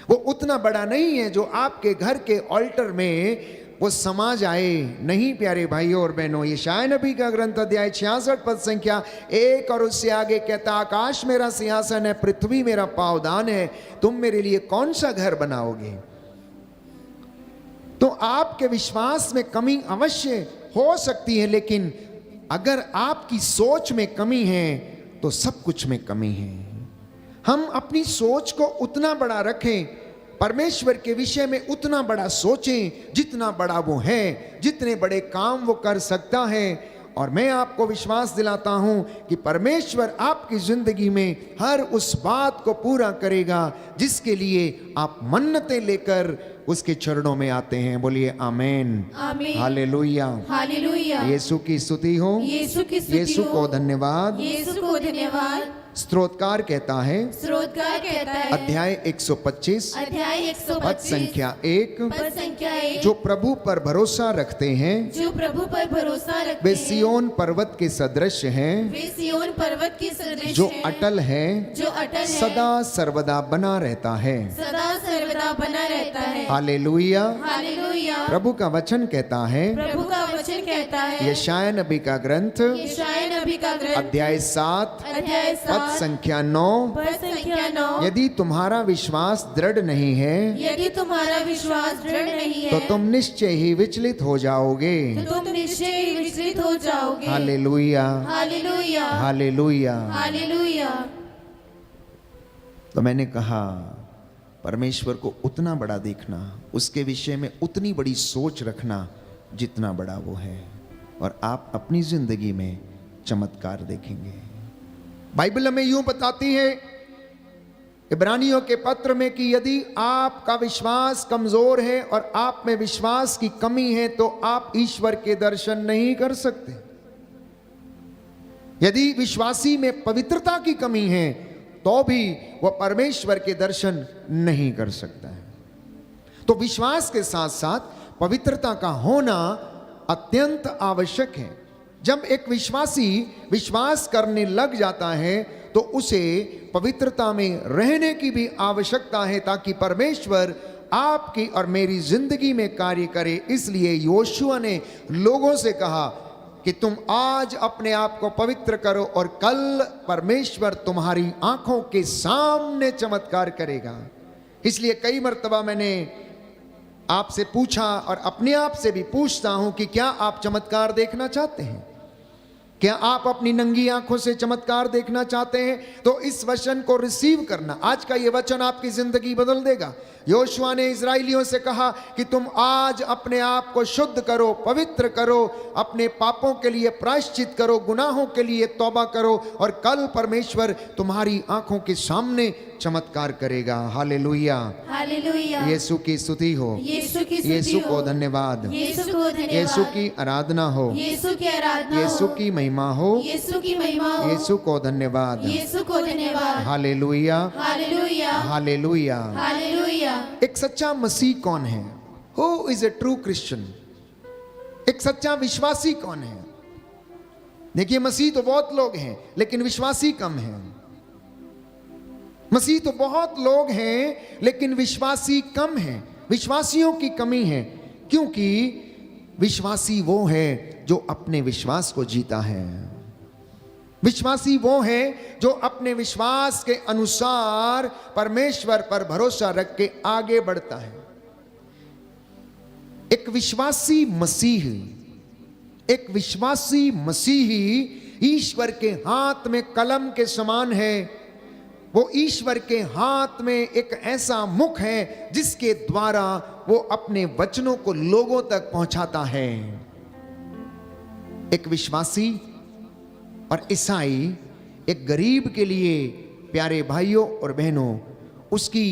वो उतना बड़ा नहीं है जो आपके घर के ऑल्टर में वो समा जाए। नहीं प्यारे भाइयों और बहनों, यशायाह नबी का ग्रंथ अध्याय 66 पद संख्या 1 और उससे आगे कहता, आकाश मेरा सिंहासन है, पृथ्वी मेरा पावदान है, तुम मेरे लिए कौन सा घर बनाओगे। तो आपके विश्वास में कमी अवश्य हो सकती है, लेकिन अगर आपकी सोच में कमी है तो सब कुछ में कमी है। हम अपनी सोच को उतना बड़ा रखें, परमेश्वर के विषय में उतना बड़ा सोचें जितना बड़ा वो है, जितने बड़े काम वो कर सकता है। और मैं आपको विश्वास दिलाता हूं कि परमेश्वर आपकी जिंदगी में हर उस बात को पूरा करेगा जिसके लिए आप मन्नतें लेकर उसके चरणों में आते हैं। बोलिए आमेन, आमीन, हालेलुया, हालेलुया। यीशु की स्तुति हो, यीशु की स्तुति यीशु हो। को धन्यवाद। यीशु को धन्यवाद। स्तोत्रकार कहता है, स्रोतकार कहता है, अध्याय 125 अध्याय पद 125 संख्या 1, पद संख्या 1, जो प्रभु पर भरोसा रखते हैं जो प्रभु पर भरोसा रखते वे हैं, सियोन पर्वत के सदृश हैं, वे सिय्योन पर्वत की सदृश जो हैं, अटल है, जो अटल है, सदा सर्वदा बना रहता है। सदा सर्वदा बना रहता है। हालेलुया। हालेलुया। प्रभु का वचन कहता है, प्रभु का वचन कहता है, यशायाह नबी का ग्रंथ यशायाह नबी का ग्रंथ अध्याय 7 अध्याय पद 7 संख्या 9, पद संख्या 9, यदि तुम्हारा विश्वास दृढ़ नहीं है यदि तुम्हारा विश्वास दृढ़ नहीं तो है तुम निश्चय ही विचलित हो जाओगे। तो तुम निश्चय ही विचलित हो जाओगे। हालेलुया, हालेलुया, हालेलुया। हालेलुया। तो मैंने कहा परमेश्वर को उतना बड़ा देखना, उसके विषय में उतनी बड़ी सोच रखना जितना बड़ा वो है, और आप अपनी जिंदगी में चमत्कार देखेंगे। बाइबल हमें यूं बताती है इब्रानियों के पत्र में कि यदि आपका विश्वास कमजोर है और आप में विश्वास की कमी है तो आप ईश्वर के दर्शन नहीं कर सकते। यदि विश्वासी में पवित्रता की कमी है तो भी वह परमेश्वर के दर्शन नहीं कर सकता है। तो विश्वास के साथ साथ पवित्रता का होना अत्यंत आवश्यक है। जब एक विश्वासी विश्वास करने लग जाता है तो उसे पवित्रता में रहने की भी आवश्यकता है, ताकि परमेश्वर आपकी और मेरी जिंदगी में कार्य करे। इसलिए योशुआ ने लोगों से कहा कि तुम आज अपने आप को पवित्र करो और कल परमेश्वर तुम्हारी आंखों के सामने चमत्कार करेगा। इसलिए कई मर्तबा मैंने आपसे पूछा और अपने आप से भी पूछता हूं कि क्या आप चमत्कार देखना चाहते हैं? क्या आप अपनी नंगी आंखों से चमत्कार देखना चाहते हैं? तो इस वचन को रिसीव करना। आज का ये वचन आपकी जिंदगी बदल देगा। योशुआ ने इजराइलियों से कहा कि तुम आज अपने आप को शुद्ध करो, पवित्र करो, अपने पापों के लिए प्रायश्चित करो, गुनाहों के लिए तौबा करो, और कल परमेश्वर तुम्हारी आंखों के सामने चमत्कार करेगा। हालेलुया, हालेलुया। यीशु की स्तुति हो, यीशु की स्तुति यीशु को हो। धन्यवाद, यीशु को धन्यवाद। यीशु की आराधना हो, यीशु की आराधना यीशु हो। की महिमा हो, यीशु की महिमा हो। यीशु को धन्यवाद। यीशु को धन्यवाद। हालेलुया, हालेलुया, हालेलुया। हालेलुया। एक सच्चा मसीह कौन है? Who is a true Christian? एक सच्चा विश्वासी कौन है? देखिए, मसीह तो बहुत लोग हैं लेकिन विश्वासी कम हैं। मसीह तो बहुत लोग हैं लेकिन विश्वासी कम हैं। विश्वासियों की कमी है, क्योंकि विश्वासी वो है जो अपने विश्वास को जीता है। विश्वासी वो है जो अपने विश्वास के अनुसार परमेश्वर पर भरोसा रख के आगे बढ़ता है। एक विश्वासी मसीह, एक विश्वासी मसीही ईश्वर के हाथ में कलम के समान है। वो ईश्वर के हाथ में एक ऐसा मुख है जिसके द्वारा वो अपने वचनों को लोगों तक पहुंचाता है। एक विश्वासी और ईसाई एक गरीब के लिए, प्यारे भाइयों और बहनों, उसकी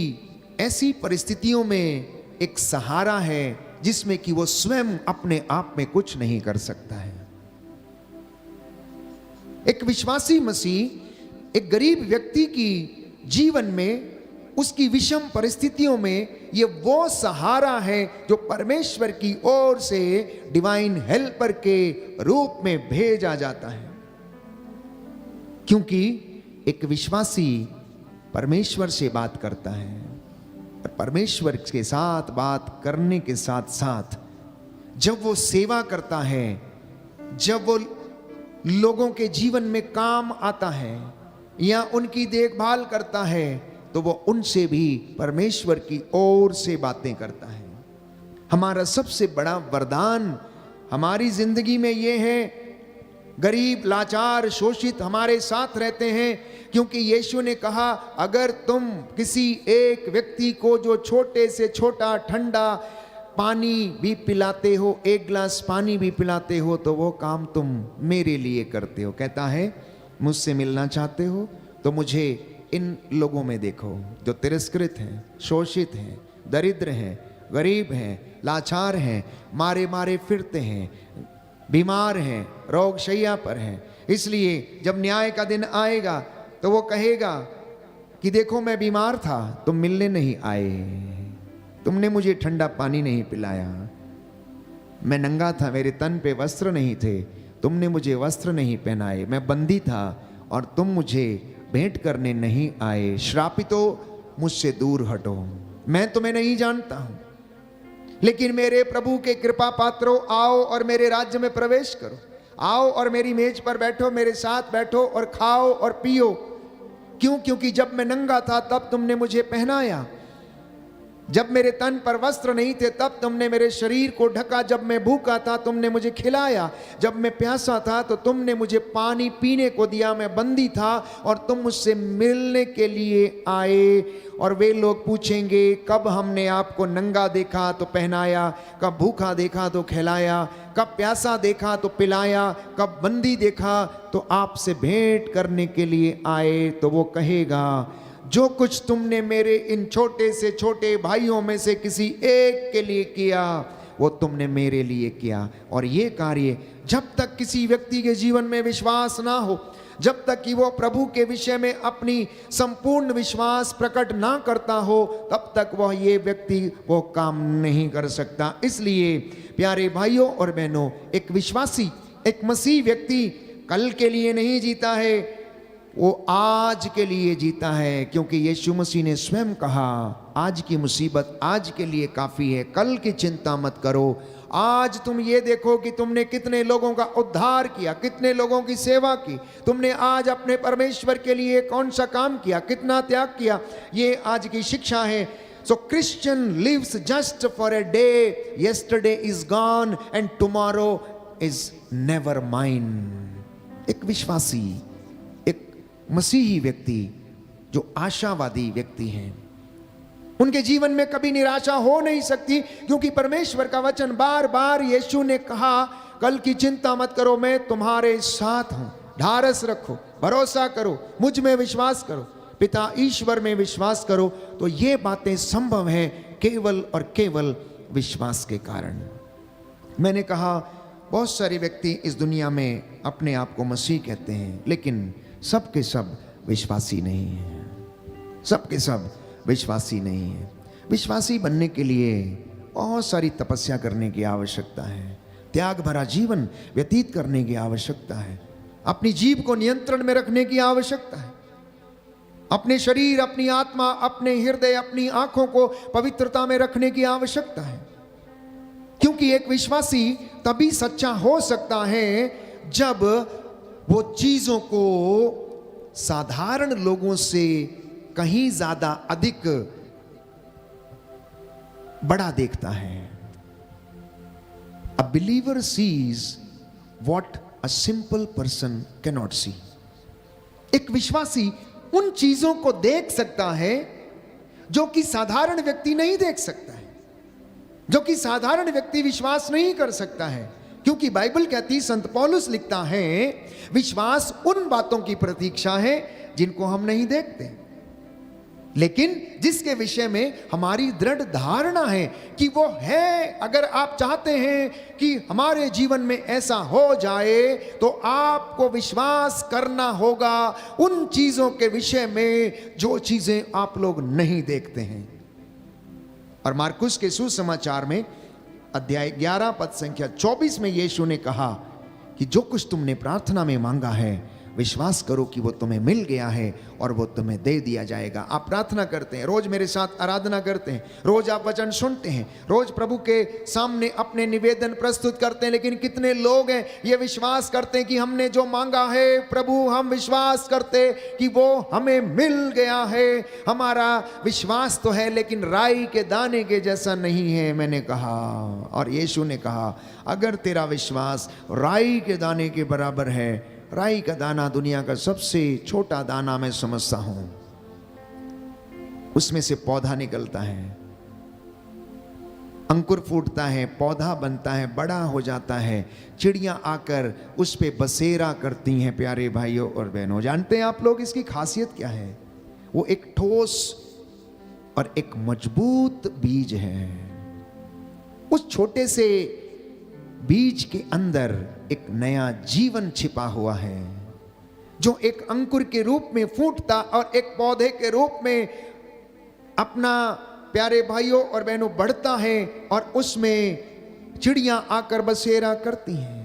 ऐसी परिस्थितियों में एक सहारा है जिसमें कि वो स्वयं अपने आप में कुछ नहीं कर सकता है। एक विश्वासी मसीह एक गरीब व्यक्ति की जीवन में, उसकी विषम परिस्थितियों में ये वो सहारा है जो परमेश्वर की ओर से डिवाइन हेल्पर के रूप में भेजा जाता है। क्योंकि एक विश्वासी परमेश्वर से बात करता है और परमेश्वर के साथ बात करने के साथ साथ जब वो सेवा करता है, जब वो लोगों के जीवन में काम आता है या उनकी देखभाल करता है, तो वो उनसे भी परमेश्वर की ओर से बातें करता है। हमारा सबसे बड़ा वरदान हमारी जिंदगी में ये है, गरीब, लाचार, शोषित हमारे साथ रहते हैं, क्योंकि यीशु ने कहा अगर तुम किसी एक व्यक्ति को जो छोटे से छोटा ठंडा पानी भी पिलाते हो, एक गिलास पानी भी पिलाते हो, तो वो काम तुम मेरे लिए करते हो। कहता है मुझसे मिलना चाहते हो तो मुझे इन लोगों में देखो जो तिरस्कृत हैं, शोषित हैं, दरिद्र हैं, गरीब हैं, लाचार हैं, मारे मारे फिरते हैं, बीमार हैं, रोग शैया पर हैं। इसलिए जब न्याय का दिन आएगा तो वो कहेगा कि देखो मैं बीमार था, तुम मिलने नहीं आए, तुमने मुझे ठंडा पानी नहीं पिलाया, मैं नंगा था, मेरे तन पे वस्त्र नहीं थे, तुमने मुझे वस्त्र नहीं पहनाए, मैं बंदी था और तुम मुझे भेंट करने नहीं आए, श्रापितो मुझसे दूर हटो, मैं तुम्हें नहीं जानता हूं। लेकिन मेरे प्रभु के कृपा पात्रों, आओ और मेरे राज्य में प्रवेश करो, आओ और मेरी मेज पर बैठो, मेरे साथ बैठो और खाओ और पियो। क्यों? क्योंकि जब मैं नंगा था तब तुमने मुझे पहनाया, जब मेरे तन पर वस्त्र नहीं थे तब तुमने मेरे शरीर को ढका, जब मैं भूखा था तुमने मुझे खिलाया, जब मैं प्यासा था तो तुमने मुझे पानी पीने को दिया, मैं बंदी था और तुम मुझसे मिलने के लिए आए। और वे लोग पूछेंगे कब हमने आपको नंगा देखा तो पहनाया, कब भूखा देखा तो खिलाया, कब प्यासा देखा तो पिलाया, कब बंदी देखा तो आपसे भेंट करने के लिए आए। तो वो कहेगा जो कुछ तुमने मेरे इन छोटे से छोटे भाइयों में से किसी एक के लिए किया वो तुमने मेरे लिए किया। और ये कार्य जब तक किसी व्यक्ति के जीवन में विश्वास ना हो, जब तक कि वो प्रभु के विषय में अपनी संपूर्ण विश्वास प्रकट ना करता हो, तब तक वह ये व्यक्ति वो काम नहीं कर सकता। इसलिए प्यारे भाइयों और बहनों, एक विश्वासी, एक मसीह व्यक्ति कल के लिए नहीं जीता है, वो आज के लिए जीता है। क्योंकि यीशु मसीह ने स्वयं कहा आज की मुसीबत आज के लिए काफ़ी है, कल की चिंता मत करो। आज तुम ये देखो कि तुमने कितने लोगों का उद्धार किया, कितने लोगों की सेवा की, तुमने आज अपने परमेश्वर के लिए कौन सा काम किया, कितना त्याग किया, ये आज की शिक्षा है। So Christian lives just for a day, yesterday is gone and tomorrow is never mine। एक विश्वासी, एक मसीही व्यक्ति जो आशावादी व्यक्ति हैं, उनके जीवन में कभी निराशा हो नहीं सकती, क्योंकि परमेश्वर का वचन बार बार यीशु ने कहा कल की चिंता मत करो, मैं तुम्हारे साथ हूं, ढारस रखो, भरोसा करो, मुझ में विश्वास करो, पिता ईश्वर में विश्वास करो। तो ये बातें संभव हैं केवल और केवल विश्वास के कारण। मैंने कहा बहुत सारे व्यक्ति इस दुनिया में अपने आप को मसीह कहते हैं, लेकिन सब के सब विश्वासी नहीं है, सब के सब विश्वासी नहीं है। विश्वासी बनने के लिए बहुत सारी तपस्या करने की आवश्यकता है, त्याग भरा जीवन व्यतीत करने की आवश्यकता है, अपनी जीभ को नियंत्रण में रखने की आवश्यकता है, अपने शरीर, अपनी आत्मा, अपने हृदय, अपनी आंखों को पवित्रता में रखने की आवश्यकता है। क्योंकि एक विश्वासी तभी सच्चा हो सकता है जब वो चीजों को साधारण लोगों से कहीं ज्यादा अधिक बड़ा देखता है। A believer sees what a simple person cannot see। एक विश्वासी उन चीजों को देख सकता है जो कि साधारण व्यक्ति नहीं देख सकता है, जो कि साधारण व्यक्ति विश्वास नहीं कर सकता है। क्योंकि बाइबल कहती, संत पौलुस लिखता है, विश्वास उन बातों की प्रतीक्षा है जिनको हम नहीं देखते। लेकिन जिसके विषय में हमारी दृढ़ धारणा है कि वो है। अगर आप चाहते हैं कि हमारे जीवन में ऐसा हो जाए तो आपको विश्वास करना होगा उन चीजों के विषय में जो चीजें आप लोग नहीं देखते हैं। और मार्कुस के सुसमाचार में अध्याय 11 पद संख्या 24 में यीशु ने कहा कि जो कुछ तुमने प्रार्थना में मांगा है विश्वास करो कि वो तुम्हें मिल गया है और वो तुम्हें दे दिया जाएगा। आप प्रार्थना करते हैं, रोज मेरे साथ आराधना करते हैं, रोज आप वचन सुनते हैं, रोज प्रभु के सामने अपने निवेदन प्रस्तुत करते हैं, लेकिन कितने लोग हैं ये विश्वास करते हैं कि हमने जो मांगा है प्रभु, हम विश्वास करते कि वो हमें मिल गया है। हमारा विश्वास तो है लेकिन राई के दाने के जैसा नहीं है। मैंने कहा और यीशु ने कहा अगर तेरा विश्वास राई के दाने के बराबर है, राई का दाना दुनिया का सबसे छोटा दाना मैं समझता हूं, उसमें से पौधा निकलता है, अंकुर फूटता है, पौधा बनता है, बड़ा हो जाता है, चिड़ियां आकर उस पे बसेरा करती हैं। प्यारे भाइयों और बहनों, जानते हैं आप लोग इसकी खासियत क्या है? वो एक ठोस और एक मजबूत बीज है। उस छोटे से बीज के अंदर एक नया जीवन छिपा हुआ है जो एक अंकुर के रूप में फूटता और एक पौधे के रूप में अपना, प्यारे भाइयों और बहनों, बढ़ता है और उसमें चिड़ियां आकर बसेरा करती हैं।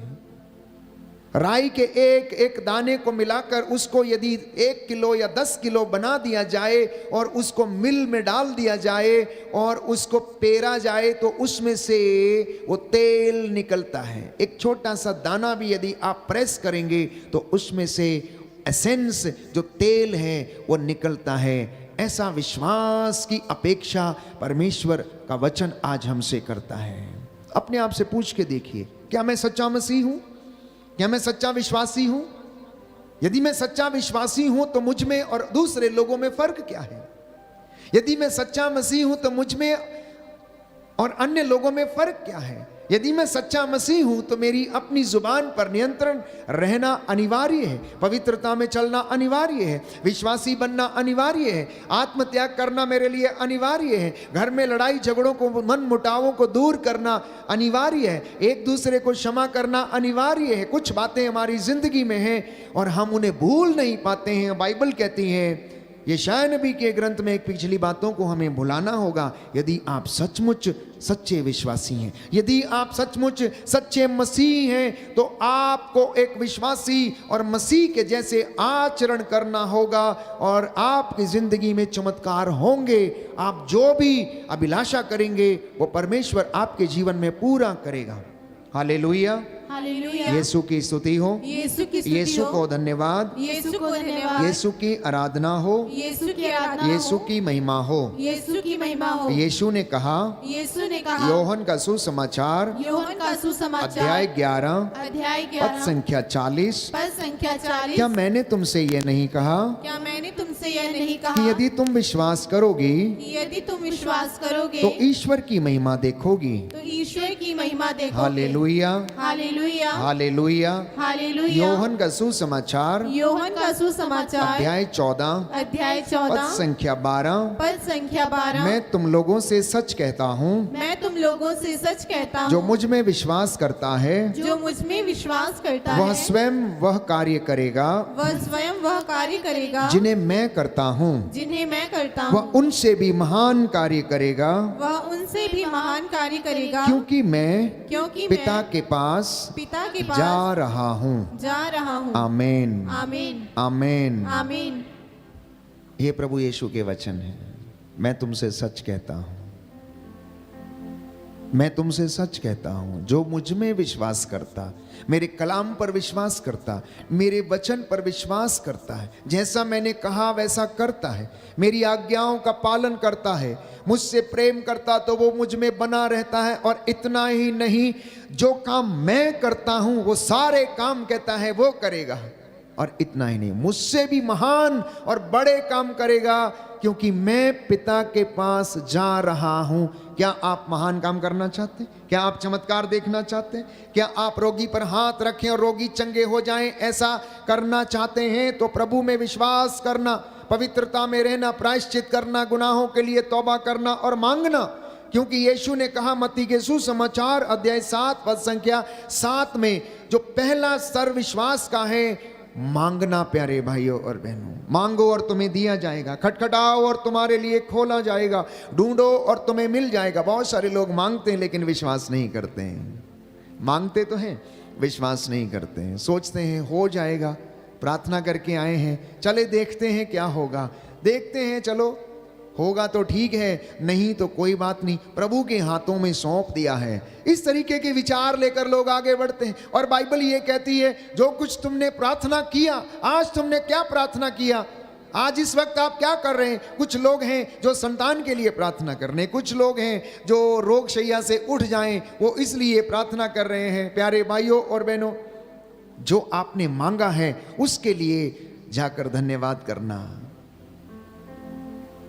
राई के एक एक दाने को मिलाकर उसको यदि 1 किलो या 10 किलो बना दिया जाए और उसको मिल में डाल दिया जाए और उसको पेरा जाए तो उसमें से वो तेल निकलता है। एक छोटा सा दाना भी यदि आप प्रेस करेंगे तो उसमें से एसेंस, जो तेल है, वो निकलता है। ऐसा विश्वास की अपेक्षा परमेश्वर का वचन आज हमसे करता है। अपने आप से पूछ के देखिए, क्या मैं सच्चा मसीह हूं? क्या मैं सच्चा विश्वासी हूं? यदि मैं सच्चा विश्वासी हूं तो मुझ में और दूसरे लोगों में फर्क क्या है? यदि मैं सच्चा मसीह हूं तो मुझ में और अन्य लोगों में फर्क क्या है? यदि मैं सच्चा मसीह हूं तो मेरी अपनी जुबान पर नियंत्रण रहना अनिवार्य है, पवित्रता में चलना अनिवार्य है, विश्वासी बनना अनिवार्य है, आत्मत्याग करना मेरे लिए अनिवार्य है, घर में लड़ाई झगड़ों को, मन मुटावों को दूर करना अनिवार्य है, एक दूसरे को क्षमा करना अनिवार्य है। कुछ बातें हमारी जिंदगी में हैं और हम उन्हें भूल नहीं पाते हैं। बाइबल कहती है, यशायाह नबी के ग्रंथ में, एक पिछली बातों को हमें भुलाना होगा। यदि आप सचमुच सच्चे विश्वासी हैं, यदि आप सचमुच सच्चे मसीह हैं, तो आपको एक विश्वासी और मसीह के जैसे आचरण करना होगा और आपकी जिंदगी में चमत्कार होंगे। आप जो भी अभिलाषा करेंगे वो परमेश्वर आपके जीवन में पूरा करेगा। हालेलुया, हालेलुया। यीशु की स्तुति हो, यीशु की स्तुति यीशु हो, को धन्यवाद, यीशु को धन्यवाद, यीशु की आराधना हो, यीशु की आराधना यीशु हो, की महिमा हो। यीशु की महिमा हो। यीशु ने कहा, यीशु ने कहा, योहन का सुसमाचार यूहन्ना का सुसमाचार अध्याय 11 अध्याय पद 11 संख्या 40, पद संख्या 40, क्या मैंने तुमसे ये नहीं कहा क्या मैंने तुमसे यह नहीं कि कहा यदि तुम विश्वास करोगी कि यदि तुम विश्वास करोगे तो ईश्वर की महिमा देखोगी? तो ईश्वर की महिमा देखोगे। हालेलुया, हालेलुया, हालेलुया। हालेलुया। योहन का सुसमाचार यूहन्ना का सुसमाचार अध्याय 14 अध्याय पद 14 संख्या 12, पद संख्या 12, मैं तुम लोगों से सच कहता हूँ, मैं तुम लोगों से सच कहता जो हूँ, मुझ में विश्वास करता है जो मुझ में विश्वास करता वह है स्वयं वह कार्य करेगा वह स्वयं वह कार्य करेगा जिन्हें मैं करता हूँ, जिन्हें मैं करता वह हूँ, उनसे भी महान कार्य करेगा, वह उनसे भी महान कार्य करेगा, क्योंकि मैं क्योंकि पिता मैं के पास पिता के जा पास रहा हूँ। जा रहा हूँ। आमीन, आमीन, आमीन। आमीन। ये प्रभु यीशु के वचन है। मैं तुमसे सच कहता हूँ, मैं तुमसे सच कहता हूं, जो मुझ में विश्वास करता, मेरे कलाम पर विश्वास करता, मेरे वचन पर विश्वास करता है, जैसा मैंने कहा वैसा करता है, मेरी आज्ञाओं का पालन करता है, मुझसे प्रेम करता तो वो मुझ में बना रहता है। और इतना ही नहीं, जो काम मैं करता हूं वो सारे काम कहता है वो करेगा। और इतना ही नहीं, मुझसे भी महान और बड़े काम करेगा, क्योंकि मैं पिता के पास जा रहा हूं। क्या आप महान काम करना चाहते हैं? क्या आप चमत्कार देखना चाहते हैं? क्या आप रोगी पर हाथ रखें और रोगी चंगे हो जाएं? ऐसा करना चाहते हैं तो प्रभु में विश्वास करना, पवित्रता में रहना, प्रायश्चित करना, गुनाहों के लिए तौबा करना और मांगना। क्योंकि यीशु ने कहा मत्ती के सुसमाचार अध्याय 7 पद संख्या 7 में, जो पहला स्तर विश्वास का है, मांगना। प्यारे भाइयों और बहनों, मांगो और तुम्हें दिया जाएगा, खटखटाओ और तुम्हारे लिए खोला जाएगा, ढूंढो और तुम्हें मिल जाएगा। बहुत सारे लोग मांगते हैं लेकिन विश्वास नहीं करते हैं। मांगते तो हैं, विश्वास नहीं करते हैं। सोचते हैं हो जाएगा, प्रार्थना करके आए हैं, चले देखते हैं क्या होगा, देखते हैं चलो होगा तो ठीक है, नहीं तो कोई बात नहीं, प्रभु के हाथों में सौंप दिया है। इस तरीके के विचार लेकर लोग आगे बढ़ते हैं। और बाइबल ये कहती है, जो कुछ तुमने प्रार्थना किया, आज तुमने क्या प्रार्थना किया, आज इस वक्त आप क्या कर रहे हैं। कुछ लोग हैं जो संतान के लिए प्रार्थना कर रहे हैं, कुछ लोग हैं जो रोग शैया से उठ जाएं, वो इसलिए प्रार्थना कर रहे हैं। प्यारे भाइयों और बहनों, जो आपने मांगा है उसके लिए जाकर धन्यवाद करना,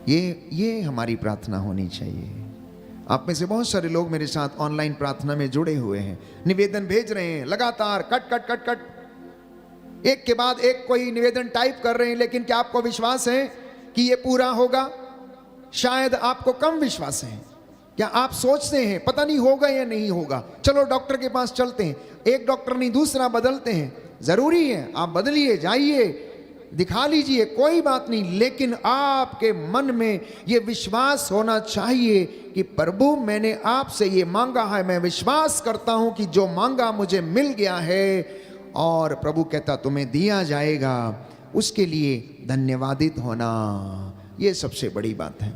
ये हमारी प्रार्थना होनी चाहिए। आप में से बहुत सारे लोग मेरे साथ ऑनलाइन प्रार्थना में जुड़े हुए हैं, निवेदन भेज रहे हैं लगातार, कट कट कट कट, एक के बाद एक कोई निवेदन टाइप कर रहे हैं। लेकिन क्या आपको विश्वास है कि ये पूरा होगा? शायद आपको कम विश्वास है। क्या आप सोचते हैं पता नहीं होगा या नहीं होगा, चलो डॉक्टर के पास चलते हैं, एक डॉक्टर नहीं दूसरा बदलते हैं। जरूरी है आप बदलिए, जाइए, दिखा लीजिए, कोई बात नहीं, लेकिन आपके मन में ये विश्वास होना चाहिए कि प्रभु मैंने आपसे ये मांगा है, मैं विश्वास करता हूं कि जो मांगा मुझे मिल गया है। और प्रभु कहता तुम्हें दिया जाएगा, उसके लिए धन्यवादित होना, ये सबसे बड़ी बात है।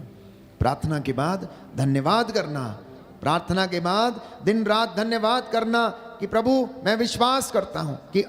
प्रार्थना के बाद धन्यवाद करना, प्रार्थना के बाद दिन रात धन्यवाद करना कि प्रभु मैं विश्वास करता हूं कि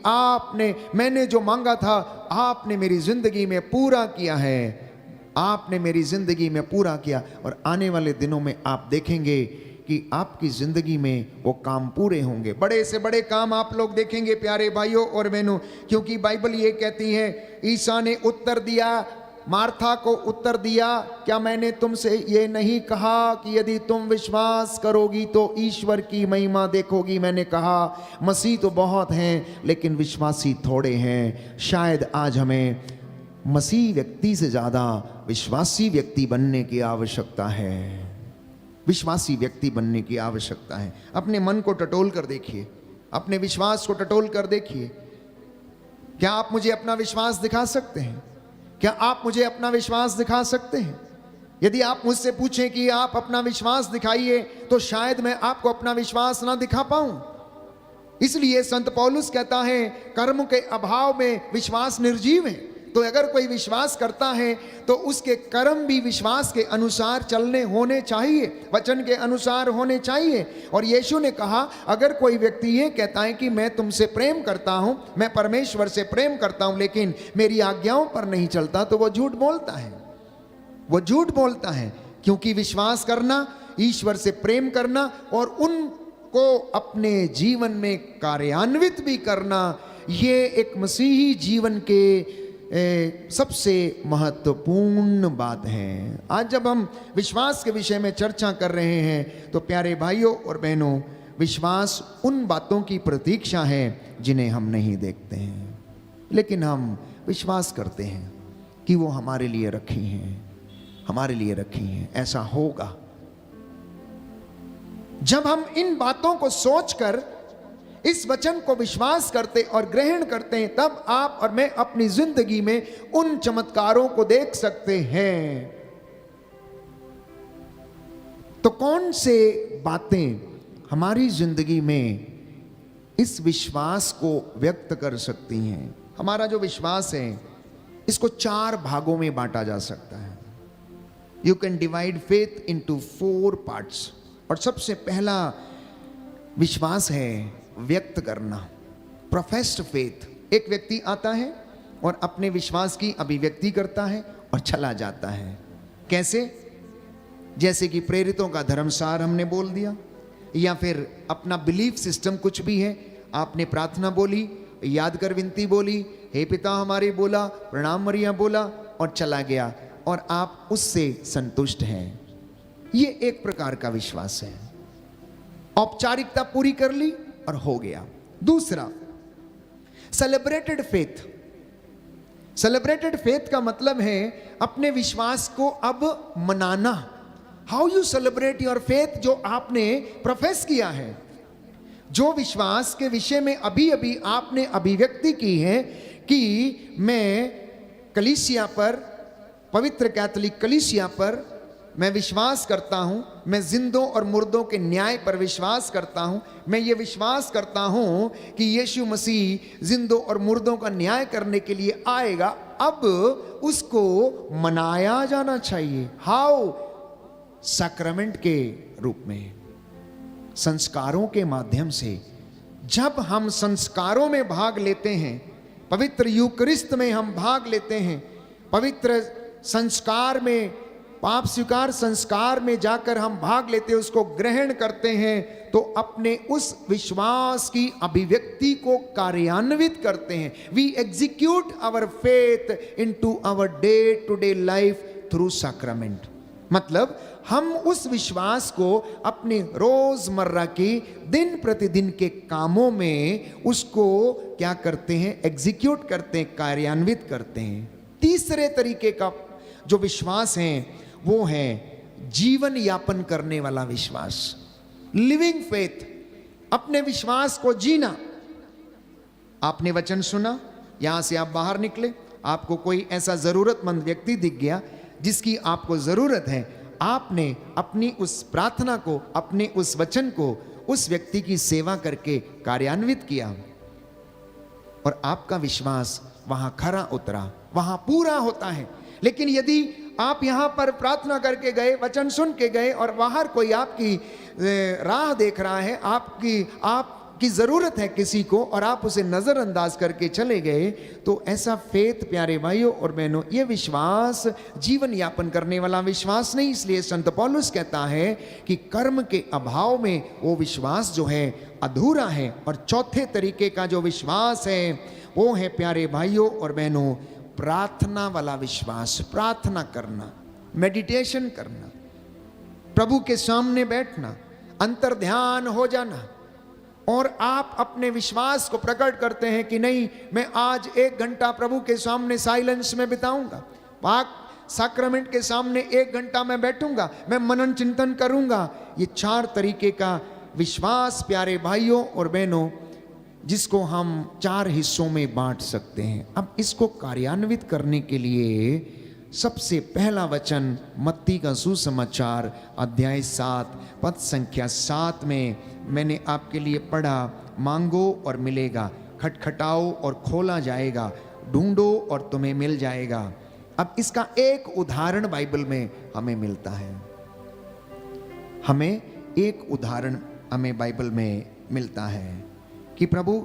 मैंने जो मांगा था आपने मेरी जिंदगी में पूरा किया है, आपने मेरी जिंदगी में पूरा किया। और आने वाले दिनों में आप देखेंगे कि आपकी जिंदगी में वो काम पूरे होंगे, बड़े से बड़े काम आप लोग देखेंगे प्यारे भाइयों और बहनों। क्योंकि बाइबल ये कहती है, ईसा ने उत्तर दिया, मार्था को उत्तर दिया, क्या मैंने तुमसे ये नहीं कहा कि यदि तुम विश्वास करोगी तो ईश्वर की महिमा देखोगी। मैंने कहा मसीह तो बहुत हैं लेकिन विश्वासी थोड़े हैं। शायद आज हमें मसीह व्यक्ति से ज़्यादा विश्वासी व्यक्ति बनने की आवश्यकता है, विश्वासी व्यक्ति बनने की आवश्यकता है। अपने मन को टटोल कर देखिए, अपने विश्वास को टटोल कर देखिए। क्या आप मुझे अपना विश्वास दिखा सकते हैं? क्या आप मुझे अपना विश्वास दिखा सकते हैं? यदि आप मुझसे पूछें कि आप अपना विश्वास दिखाइए, तो शायद मैं आपको अपना विश्वास ना दिखा पाऊं। इसलिए संत पौलुस कहता है, कर्म के अभाव में विश्वास निर्जीव है। तो अगर कोई विश्वास करता है तो उसके कर्म भी विश्वास के अनुसार चलने होने चाहिए, वचन के अनुसार होने चाहिए। और यीशु ने कहा, अगर कोई व्यक्ति ये कहता है कि मैं तुमसे प्रेम करता हूं, मैं परमेश्वर से प्रेम करता हूं, लेकिन मेरी आज्ञाओं पर नहीं चलता, तो वो झूठ बोलता है, वो झूठ बोलता है। क्योंकि विश्वास करना, ईश्वर से प्रेम करना और उनको अपने जीवन में कार्यान्वित भी करना, ये एक मसीही जीवन के सबसे महत्वपूर्ण बात है। आज जब हम विश्वास के विषय में चर्चा कर रहे हैं तो प्यारे भाइयों और बहनों, विश्वास उन बातों की प्रतीक्षा है जिन्हें हम नहीं देखते हैं, लेकिन हम विश्वास करते हैं कि वो हमारे लिए रखी हैं, हमारे लिए रखी हैं, ऐसा होगा। जब हम इन बातों को सोचकर इस वचन को विश्वास करते और ग्रहण करते हैं, तब आप और मैं अपनी जिंदगी में उन चमत्कारों को देख सकते हैं। तो कौन से बातें हमारी जिंदगी में इस विश्वास को व्यक्त कर सकती हैं? हमारा जो विश्वास है इसको 4 भागों में बांटा जा सकता है। You can divide faith into 4 parts. और सबसे पहला विश्वास है व्यक्त करना, प्रोफेस्ड फेथ। एक व्यक्ति आता है और अपने विश्वास की अभिव्यक्ति करता है और चला जाता है। कैसे? जैसे कि प्रेरितों का धर्मसार हमने बोल दिया, या फिर अपना बिलीफ सिस्टम कुछ भी है, आपने प्रार्थना बोली, याद कर विनती बोली, हे पिता हमारे बोला, प्रणाम मरिया बोला और चला गया, और आप उससे संतुष्ट हैं। ये एक प्रकार का विश्वास है, औपचारिकता पूरी कर ली और हो गया। दूसरा, सेलिब्रेटेड फेथ। सेलिब्रेटेड फेथ का मतलब है अपने विश्वास को अब मनाना। How you celebrate your faith, जो आपने प्रोफेस किया है, जो विश्वास के विषय में अभी अभी आपने अभिव्यक्ति की है कि मैं कलीसिया पर, पवित्र कैथोलिक कलीसिया पर मैं विश्वास करता हूं, मैं जिंदों और मुर्दों के न्याय पर विश्वास करता हूं, मैं ये विश्वास करता हूं कि यीशु मसीह जिंदों और मुर्दों का न्याय करने के लिए आएगा। अब उसको मनाया जाना चाहिए। हाउ? सैक्रमेंट के रूप में, संस्कारों के माध्यम से। जब हम संस्कारों में भाग लेते हैं, पवित्र यूकरिस्त में हम भाग लेते हैं, पवित्र संस्कार में, पाप स्वीकार संस्कार में जाकर हम भाग लेते हैं, उसको ग्रहण करते हैं, तो अपने उस विश्वास की अभिव्यक्ति को कार्यान्वित करते हैं। We execute our faith into our day to day life through sacrament. मतलब हम उस विश्वास को अपने रोजमर्रा के दिन प्रतिदिन के कामों में उसको क्या करते हैं? एग्जीक्यूट करते हैं, कार्यान्वित करते हैं। तीसरे तरीके का जो विश्वास है वो है जीवन यापन करने वाला विश्वास, लिविंग फेथ। अपने विश्वास को जीना। आपने वचन सुना, यहां से आप बाहर निकले, आपको कोई ऐसा जरूरतमंद व्यक्ति दिख गया जिसकी आपको जरूरत है, आपने अपनी उस प्रार्थना को, अपने उस वचन को उस व्यक्ति की सेवा करके कार्यान्वित किया और आपका विश्वास वहां खरा उतरा, वहां पूरा होता है। लेकिन यदि आप यहां पर प्रार्थना करके गए, वचन सुन के गए और बाहर कोई आपकी राह देख रहा है, आपकी जरूरत है किसी को और आप उसे नजरअंदाज करके चले गए, तो ऐसा फेथ प्यारे भाइयों और बहनों, यह विश्वास जीवन यापन करने वाला विश्वास नहीं। इसलिए संत पौलुस कहता है कि कर्म के अभाव में वो विश्वास जो है अधूरा है। और चौथे तरीके का जो विश्वास है वो है प्यारे भाइयों और बहनों प्रार्थना वाला विश्वास। प्रार्थना करना, मेडिटेशन करना, प्रभु के सामने बैठना, अंतर ध्यान हो जाना और आप अपने विश्वास को प्रकट करते हैं कि नहीं, मैं आज 1 घंटा प्रभु के सामने साइलेंस में बिताऊंगा, पाक सैक्रमेंट के सामने 1 घंटा मैं बैठूंगा, मैं मनन चिंतन करूंगा। ये 4 तरीके का विश्वास प्यारे भाइयों और बहनों, जिसको हम 4 हिस्सों में बांट सकते हैं। अब इसको कार्यान्वित करने के लिए सबसे पहला वचन मत्ती का सुसमाचार अध्याय 7 पद संख्या 7 में मैंने आपके लिए पढ़ा, मांगो और मिलेगा, खटखटाओ और खोला जाएगा, ढूंढो और तुम्हें मिल जाएगा। अब इसका एक उदाहरण बाइबल में हमें मिलता है। हमें एक उदाहरण हमें बाइबल में मिलता है कि प्रभु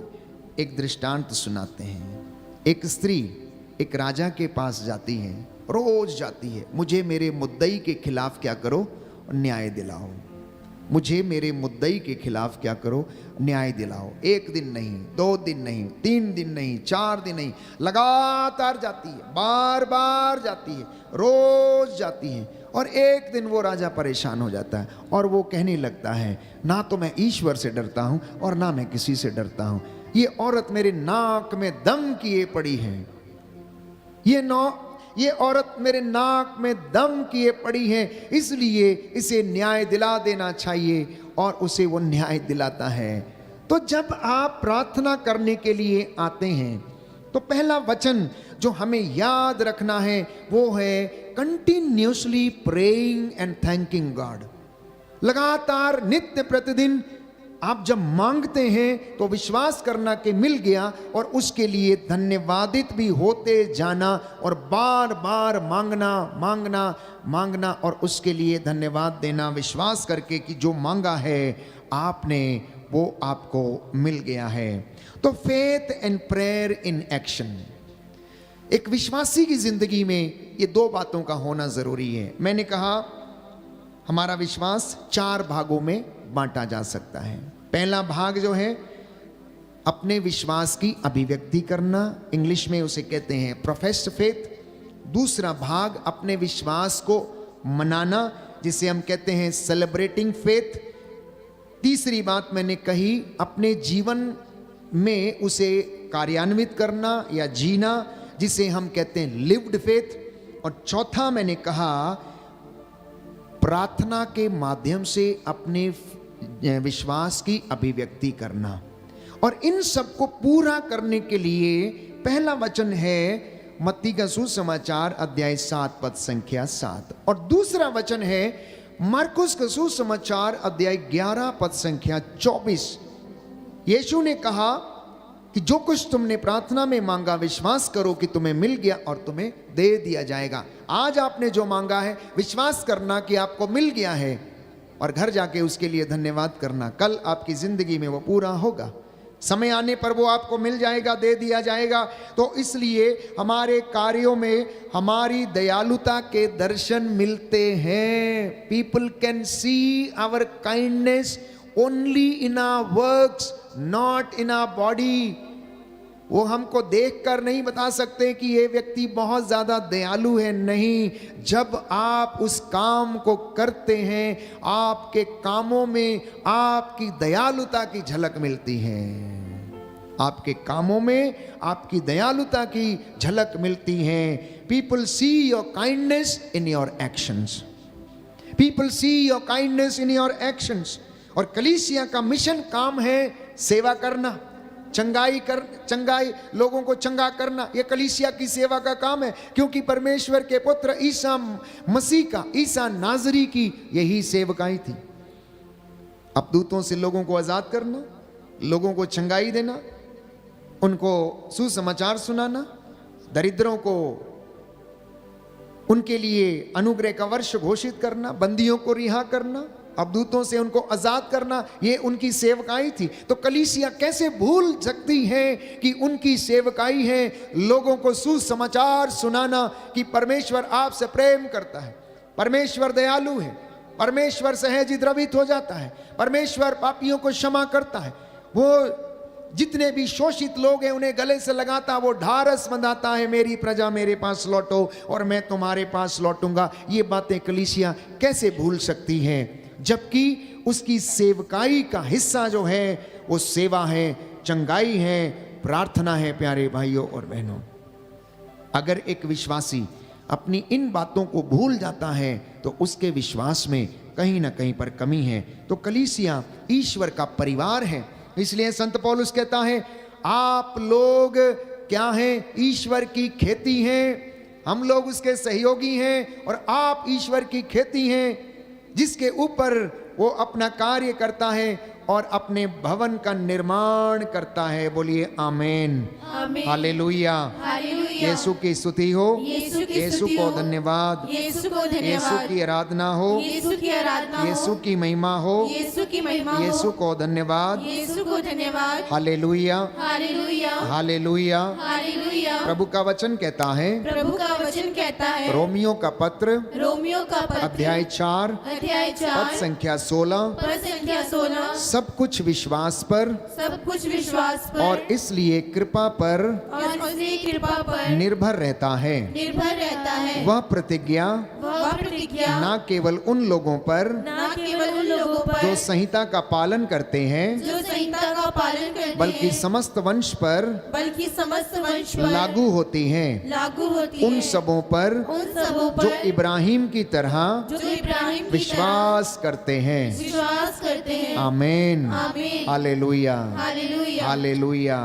एक दृष्टांत सुनाते हैं। एक स्त्री एक राजा के पास जाती है, रोज जाती है, मुझे मेरे मुद्दई के खिलाफ क्या करो, न्याय दिलाओ, मुझे मेरे मुद्दई के खिलाफ क्या करो, न्याय दिलाओ। 1 दिन नहीं, 2 दिन नहीं, 3 दिन नहीं, 4 दिन नहीं, लगातार जाती है, बार बार जाती है, रोज जाती है। और एक दिन वो राजा परेशान हो जाता है और वो कहने लगता है, ना तो मैं ईश्वर से डरता हूं और ना मैं किसी से डरता हूं, ये औरत मेरे नाक में दम किए पड़ी है, ये औरत मेरे नाक में दम किए पड़ी है, इसलिए इसे न्याय दिला देना चाहिए। और उसे वो न्याय दिलाता है। तो जब आप प्रार्थना करने के लिए आते हैं तो पहला वचन जो हमें याद रखना है वो है continuously praying and thanking God. लगातार नित्य प्रतिदिन आप जब मांगते हैं तो विश्वास करना कि मिल गया और उसके लिए धन्यवादित भी होते जाना और बार बार मांगना मांगना मांगना और उसके लिए धन्यवाद देना, विश्वास करके कि जो मांगा है आपने वो आपको मिल गया है। तो faith and prayer in action, एक विश्वासी की जिंदगी में ये 2 बातों का होना जरूरी है। मैंने कहा हमारा विश्वास 4 भागों में बांटा जा सकता है। पहला भाग जो है अपने विश्वास की अभिव्यक्ति करना, इंग्लिश में उसे कहते हैं प्रोफेस्ड फेथ। दूसरा भाग अपने विश्वास को मनाना, जिसे हम कहते हैं सेलिब्रेटिंग फेथ। तीसरी बात मैंने कही अपने जीवन में उसे कार्यान्वित करना या जीना, जिसे हम कहते हैं लिव्ड फेथ, और चौथा मैंने कहा प्रार्थना के माध्यम से अपने विश्वास की अभिव्यक्ति करना। और इन सब को पूरा करने के लिए पहला वचन है मत्ती का सुसमाचार अध्याय 7 पद संख्या 7, और दूसरा वचन है मार्कुस का सुसमाचार अध्याय 11 पद संख्या 24। यीशु ने कहा कि जो कुछ तुमने प्रार्थना में मांगा विश्वास करो कि तुम्हें मिल गया और तुम्हें दे दिया जाएगा। आज आपने जो मांगा है विश्वास करना कि आपको मिल गया है, और घर जाके उसके लिए धन्यवाद करना। कल आपकी जिंदगी में वो पूरा होगा, समय आने पर वो आपको मिल जाएगा, दे दिया जाएगा। तो इसलिए हमारे कार्यों में हमारी दयालुता के दर्शन मिलते हैं। People can see our kindness only in our works, not in our body. वो हमको देखकर नहीं बता सकते कि ये व्यक्ति बहुत ज्यादा दयालु है, नहीं। जब आप उस काम को करते हैं आपके कामों में आपकी दयालुता की झलक मिलती है। आपके कामों में आपकी दयालुता की झलक मिलती है। People see your kindness in your actions, people see your kindness in your actions. और कलीसिया का मिशन काम है सेवा करना, चंगाई लोगों को चंगा करना। यह कलीसिया की सेवा का काम है, क्योंकि परमेश्वर के पुत्र ईसा मसीह का, ईसा नाजरी की यही सेवकाई थी। अपदूतों से लोगों को आजाद करना, लोगों को चंगाई देना, उनको सुसमाचार सुनाना, दरिद्रों को उनके लिए अनुग्रह का वर्ष घोषित करना, बंदियों को रिहा करना, अबदूतों से उनको आजाद करना, ये उनकी सेवकाई थी। तो कलीसिया कैसे भूल सकती है कि उनकी सेवकाई है लोगों को सुसमाचार सुनाना कि परमेश्वर आपसे प्रेम करता है, परमेश्वर दयालु है, परमेश्वर सहज द्रवित हो जाता है, परमेश्वर पापियों को क्षमा करता है, वो जितने भी शोषित लोग हैं उन्हें गले से लगाता, वो ढारस बंधाता है, मेरी प्रजा मेरे पास लौटो और मैं तुम्हारे पास लौटूंगा। ये बातें कलीसिया कैसे भूल सकती है, जबकि उसकी सेवकाई का हिस्सा जो है वो सेवा है, चंगाई है, प्रार्थना है। प्यारे भाइयों और बहनों, अगर एक विश्वासी अपनी इन बातों को भूल जाता है तो उसके विश्वास में कहीं ना कहीं पर कमी है। तो कलीसिया ईश्वर का परिवार है। इसलिए संत पौलुस कहता है आप लोग क्या हैं, ईश्वर की खेती हैं, हम लोग उसके सहयोगी हैं और आप ईश्वर की खेती हैं जिसके ऊपर वो अपना कार्य करता है और अपने भवन का निर्माण करता है। बोलिए आमीन, हालेलुया, यीशु की स्तुति हो, यीशु को धन्यवाद, यीशु की आराधना हो, यीशु की महिमा हो, यीशु को धन्यवाद, हालेलुया, हालेलुया। प्रभु का वचन कहता है, रोमियो का पत्र अध्याय 4 पद संख्या 16, सब कुछ विश्वास पर और इसलिए कृपा पर निर्भर रहता है। वह प्रतिज्ञा न केवल उन लोगों पर जो संहिता का पालन करते हैं, बल्कि समस्त वंश पर लागू होती हैं, उन सबों पर जो इब्राहिम की तरह विश्वास करते हैं। आमीन, हालेलुया, हालेलुया।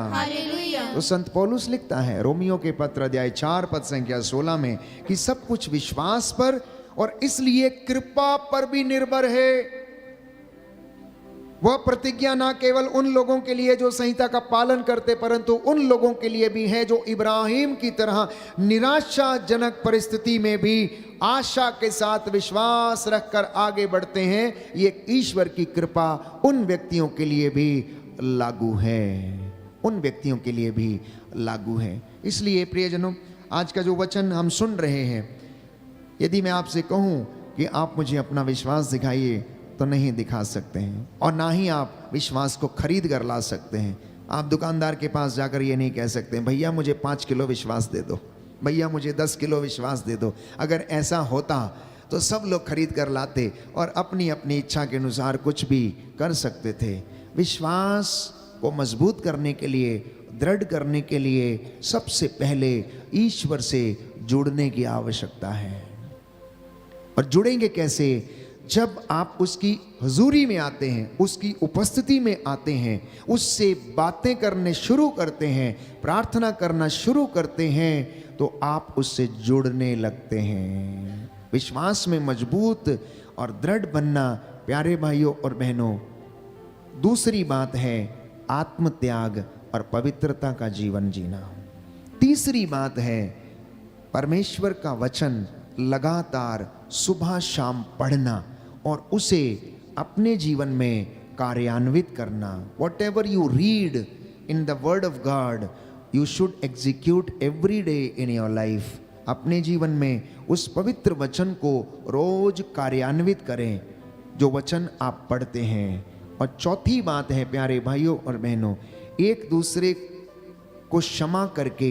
तो संत पौलुस लिखता है रोमियो के पत्र अध्याय 4 पद संख्या 16 में कि सब कुछ विश्वास पर और इसलिए कृपा पर भी निर्भर है। वह प्रतिज्ञा ना केवल उन लोगों के लिए जो संहिता का पालन करते, परंतु उन लोगों के लिए भी है जो इब्राहिम की तरह निराशाजनक परिस्थिति में भी आशा के साथ विश्वास रखकर आगे बढ़ते हैं। ये ईश्वर की कृपा उन व्यक्तियों के लिए भी लागू है, उन व्यक्तियों के लिए भी लागू है। इसलिए प्रियजनों, आज का जो वचन हम सुन रहे हैं, यदि मैं आपसे कहूं कि आप मुझे अपना विश्वास दिखाइए तो नहीं दिखा सकते हैं, और ना ही आप विश्वास को खरीद कर ला सकते हैं। आप दुकानदार के पास जाकर ये नहीं कह सकते भैया मुझे 5 किलो विश्वास दे दो, भैया मुझे 10 किलो विश्वास दे दो। अगर ऐसा होता तो सब लोग खरीद कर लाते और अपनी अपनी इच्छा के अनुसार कुछ भी कर सकते थे। विश्वास को मजबूत करने के लिए दृढ़ करने के लिए सबसे पहले ईश्वर से जुड़ने की आवश्यकता है। और जुड़ेंगे कैसे? जब आप उसकी हुजूरी में आते हैं, उसकी उपस्थिति में आते हैं, उससे बातें करने शुरू करते हैं, प्रार्थना करना शुरू करते हैं, तो आप उससे जुड़ने लगते हैं। विश्वास में मजबूत और दृढ़ बनना प्यारे भाइयों और बहनों। दूसरी बात है आत्मत्याग और पवित्रता का जीवन जीना। तीसरी बात है परमेश्वर का वचन लगातार सुबह शाम पढ़ना और उसे अपने जीवन में कार्यान्वित करना। What ever you read in the word of God you should execute every day in your life. अपने जीवन में उस पवित्र वचन को रोज कार्यान्वित करें जो वचन आप पढ़ते हैं। और चौथी बात है प्यारे भाइयों और बहनों, एक दूसरे को क्षमा करके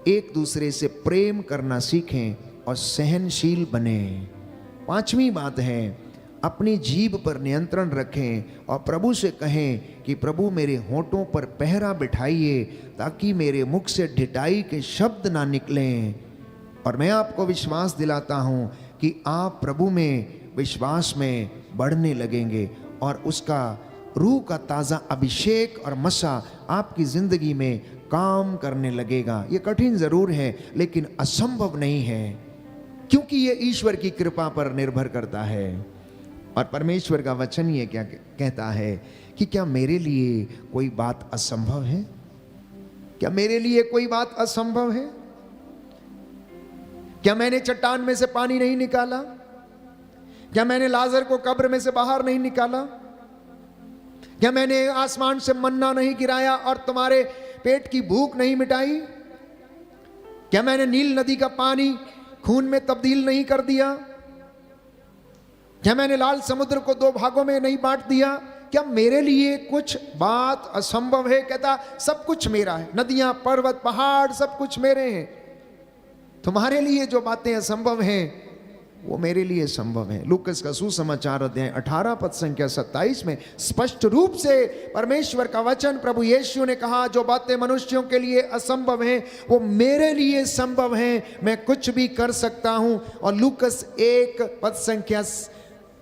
एक दूसरे से प्रेम करना सीखें और सहनशील बने। पांचवी बात है अपनी जीभ पर नियंत्रण रखें और प्रभु से कहें कि प्रभु मेरे होठों पर पहरा बिठाइए ताकि मेरे मुख से ढिठाई के शब्द ना निकलें। और मैं आपको विश्वास दिलाता हूं कि आप प्रभु में विश्वास में बढ़ने लगेंगे और उसका रूह का ताज़ा अभिषेक और मसा आपकी ज़िंदगी में काम करने लगेगा। ये कठिन ज़रूर है लेकिन असंभव नहीं है, क्योंकि ये ईश्वर की कृपा पर निर्भर करता है। और परमेश्वर का वचन ये क्या कहता है कि क्या मेरे लिए कोई बात असंभव है? क्या मेरे लिए कोई बात असंभव है? क्या मैंने चट्टान में से पानी नहीं निकाला? क्या मैंने लाजर को कब्र में से बाहर नहीं निकाला? क्या मैंने आसमान से मन्ना नहीं गिराया और तुम्हारे पेट की भूख नहीं मिटाई? क्या मैंने नील नदी का पानी खून में तब्दील नहीं कर दिया? क्या मैंने लाल समुद्र को 2 भागों में नहीं बांट दिया? क्या मेरे लिए कुछ बात असंभव है? कहता सब कुछ मेरा है, नदियां, पर्वत, पहाड़ सब कुछ मेरे हैं। तुम्हारे लिए जो बातें असंभव हैं वो मेरे लिए संभव है। लूकस का सुसमाचार अध्याय 18 पद संख्या 27 में स्पष्ट रूप से परमेश्वर का वचन प्रभु यीशु ने कहा, जो बातें मनुष्यों के लिए असंभव हैं वो मेरे लिए संभव हैं, मैं कुछ भी कर सकता हूं। और लूकस 1 पद संख्या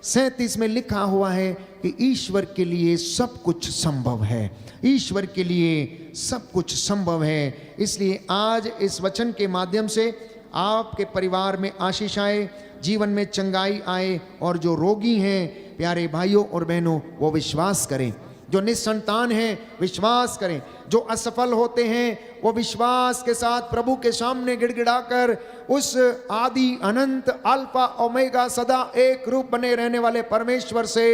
37 में लिखा हुआ है कि ईश्वर के लिए सब कुछ संभव है। ईश्वर के लिए सब कुछ संभव है। इसलिए आज इस वचन के माध्यम से आपके परिवार में आशीष आए, जीवन में चंगाई आए, और जो रोगी हैं प्यारे भाइयों और बहनों वो विश्वास करें, जो निसंतान हैं विश्वास करें, जो असफल होते हैं वो विश्वास के साथ प्रभु के सामने गिड़गिड़ाकर उस आदि अनंत अल्फा ओमेगा सदा एक रूप बने रहने वाले परमेश्वर से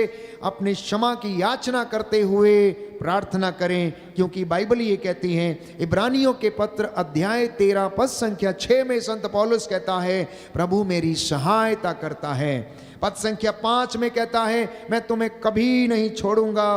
अपनी क्षमा की याचना करते हुए प्रार्थना करें। क्योंकि बाइबल ये कहती है, इब्रानियों के पत्र अध्याय 13 पद संख्या 6 में संत पौलुस कहता है, प्रभु मेरी सहायता करता है। पद संख्या 5 में कहता है, मैं तुम्हें कभी नहीं छोड़ूंगा।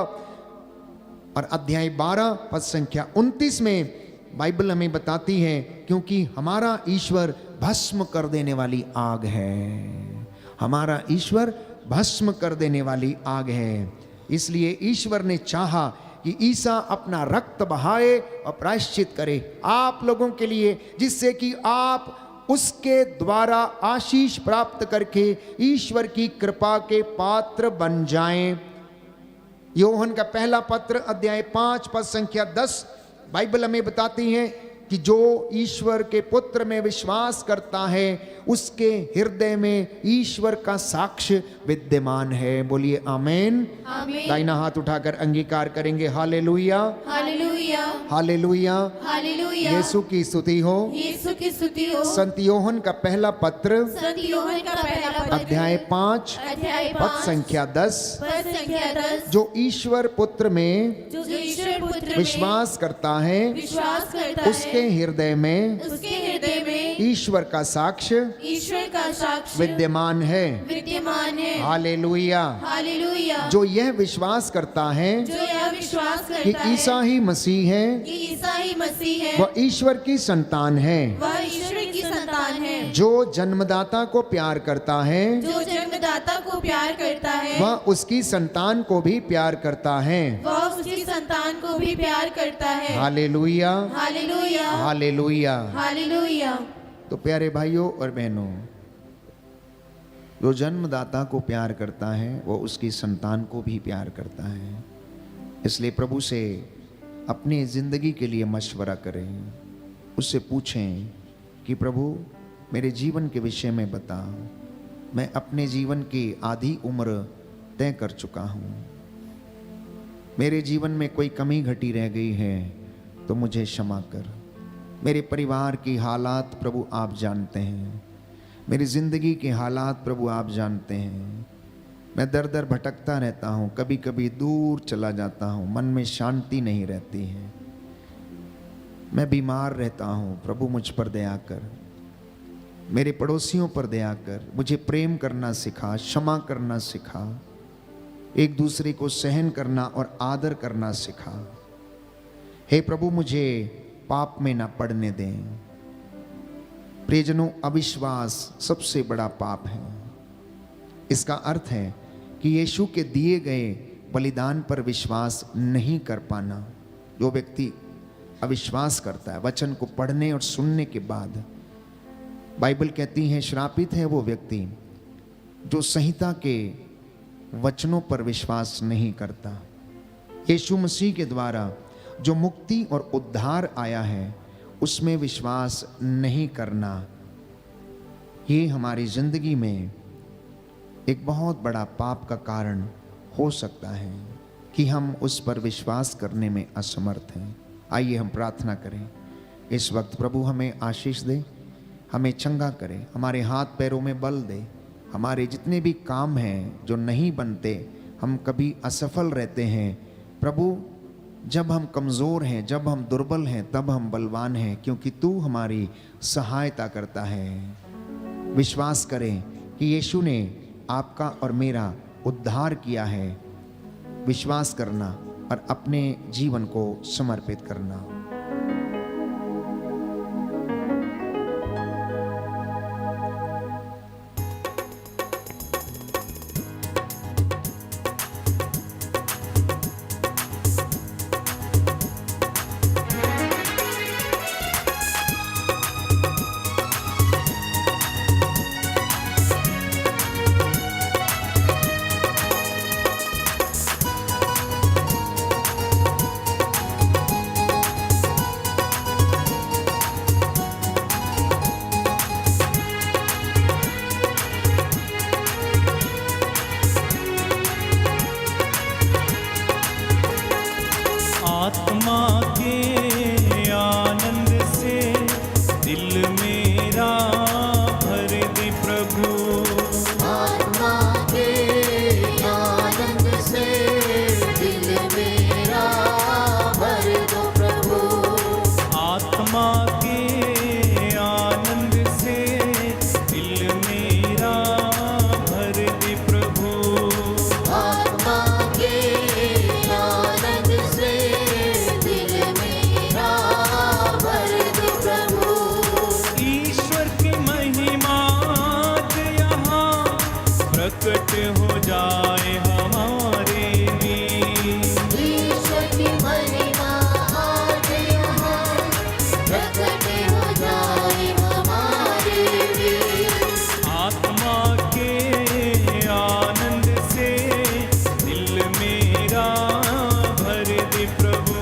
और अध्याय 12 पद संख्या 29 में बाइबल हमें बताती है, क्योंकि हमारा ईश्वर भस्म कर देने वाली आग है। हमारा ईश्वर भस्म कर देने वाली आग है। इसलिए ईश्वर ने चाहा कि ईसा अपना रक्त बहाए और प्रायश्चित करे आप लोगों के लिए, जिससे कि आप उसके द्वारा आशीष प्राप्त करके ईश्वर की कृपा के पात्र बन जाएं। यूहन्ना का पहला पत्र अध्याय 5 पद संख्या 10 बाइबल हमें बताती है कि जो ईश्वर के पुत्र में विश्वास करता है उसके हृदय में ईश्वर का साक्ष्य विद्यमान है। बोलिए आमेन। दाहिना हाथ उठाकर अंगीकार करेंगे, हालेलुया हालेलुया हालेलुया हालेलुया। यीशु की स्तुति हो, यीशु की स्तुति हो। संत यूहन्ना का पहला पत्र संत यूहन्ना का पहला पत्र अध्याय 5 अध्याय पद संख्या 10, पद संख्या 10, जो ईश्वर पुत्र में जो ईश्वर पुत्र में विश्वास करता है विश्वास करता उसके है, हृदय में उसके हृदय में ईश्वर का साक्ष्य ईश्वर का साक्ष्य विद्यमान है। विद्यमान है। हालेलुया। हालेलुया। जो यह विश्वास करता है जो यह विश्वास कि करता है ईसा ही मसीह है, कि ईसा ही मसीह है, वह ईश्वर की संतान है। वह ईश्वर की संतान धन्यवान है। जो जन्मदाता को प्यार करता है जो जन्मदाता को प्यार करता है वह उसकी संतान को भी प्यार करता है। वह उसकी संतान को भी प्यार करता है। हालेलुया, हालेलुया, हालेलुया। हालेलुया। तो प्यारे भाइयों और बहनों, जो जन्मदाता को प्यार करता है वो उसकी संतान को भी प्यार करता है। इसलिए प्रभु से अपनी जिंदगी के लिए मशवरा करें, उससे पूछें कि प्रभु मेरे जीवन के विषय में बता। मैं अपने जीवन की आधी उम्र तय कर चुका हूँ, मेरे जीवन में कोई कमी घटी रह गई है तो मुझे क्षमा कर। मेरे परिवार की हालात प्रभु आप जानते हैं, मेरी ज़िंदगी के हालात प्रभु आप जानते हैं। मैं दर दर भटकता रहता हूँ, कभी कभी दूर चला जाता हूँ, मन में शांति नहीं रहती है। मैं बीमार रहता हूँ, प्रभु मुझ पर दया कर। मेरे पड़ोसियों पर दया कर, मुझे प्रेम करना सिखा, क्षमा करना सिखा, एक दूसरे को सहन करना और आदर करना सिखा। हे प्रभु मुझे पाप में ना पड़ने दें। प्रियजनों, अविश्वास सबसे बड़ा पाप है। इसका अर्थ है कि यीशु के दिए गए बलिदान पर विश्वास नहीं कर पाना। जो व्यक्ति अविश्वास करता है वचन को पढ़ने और सुनने के बाद, बाइबल कहती है श्रापित है वो व्यक्ति जो संहिता के वचनों पर विश्वास नहीं करता। यीशु मसीह के द्वारा जो मुक्ति और उद्धार आया है उसमें विश्वास नहीं करना, ये हमारी जिंदगी में एक बहुत बड़ा पाप का कारण हो सकता है कि हम उस पर विश्वास करने में असमर्थ हैं। आइए हम प्रार्थना करें। इस वक्त प्रभु हमें आशीष दे, हमें चंगा करे, हमारे हाथ पैरों में बल दे। हमारे जितने भी काम हैं जो नहीं बनते, हम कभी असफल रहते हैं, प्रभु जब हम कमज़ोर हैं, जब हम दुर्बल हैं, तब हम बलवान हैं, क्योंकि तू हमारी सहायता करता है। विश्वास करें कि यीशु ने आपका और मेरा उद्धार किया है। विश्वास करना और अपने जीवन को समर्पित करना। आत्मा के आनंद से दिल मेरा भर दे प्रभु। आत्मा के आनंद से दिल मेरा भर दो प्रभु। आत्मा के आनंद से दिल मेरा भर दे प्रभु। आत्मा के आनंद से दिल मेरा भर दो प्रभु। ईश्वर की महिमा यहाँ प्रकट हो जाए हमारे लिए। ईश्वर की महिमा आज यहाँ प्रकट हो जाए हमारे लिए। आत्मा के आनंद से दिल मेरा भर दे प्रभु।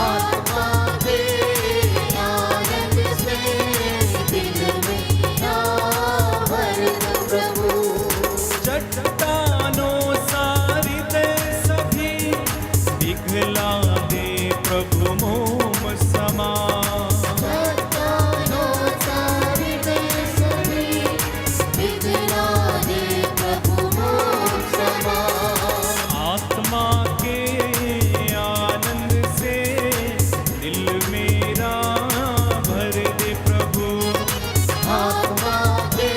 आत्मा के आनंद से दिल मेरा भर दो प्रभु। चट्टानों सारी दे सभी पिघला दे प्रभु मोम समा। चट्टानों सारी दे सभी पिघला दे प्रभु मोम समा। आत्मा के आनंद से दिल मेरा भर दे प्रभु। आत्मा के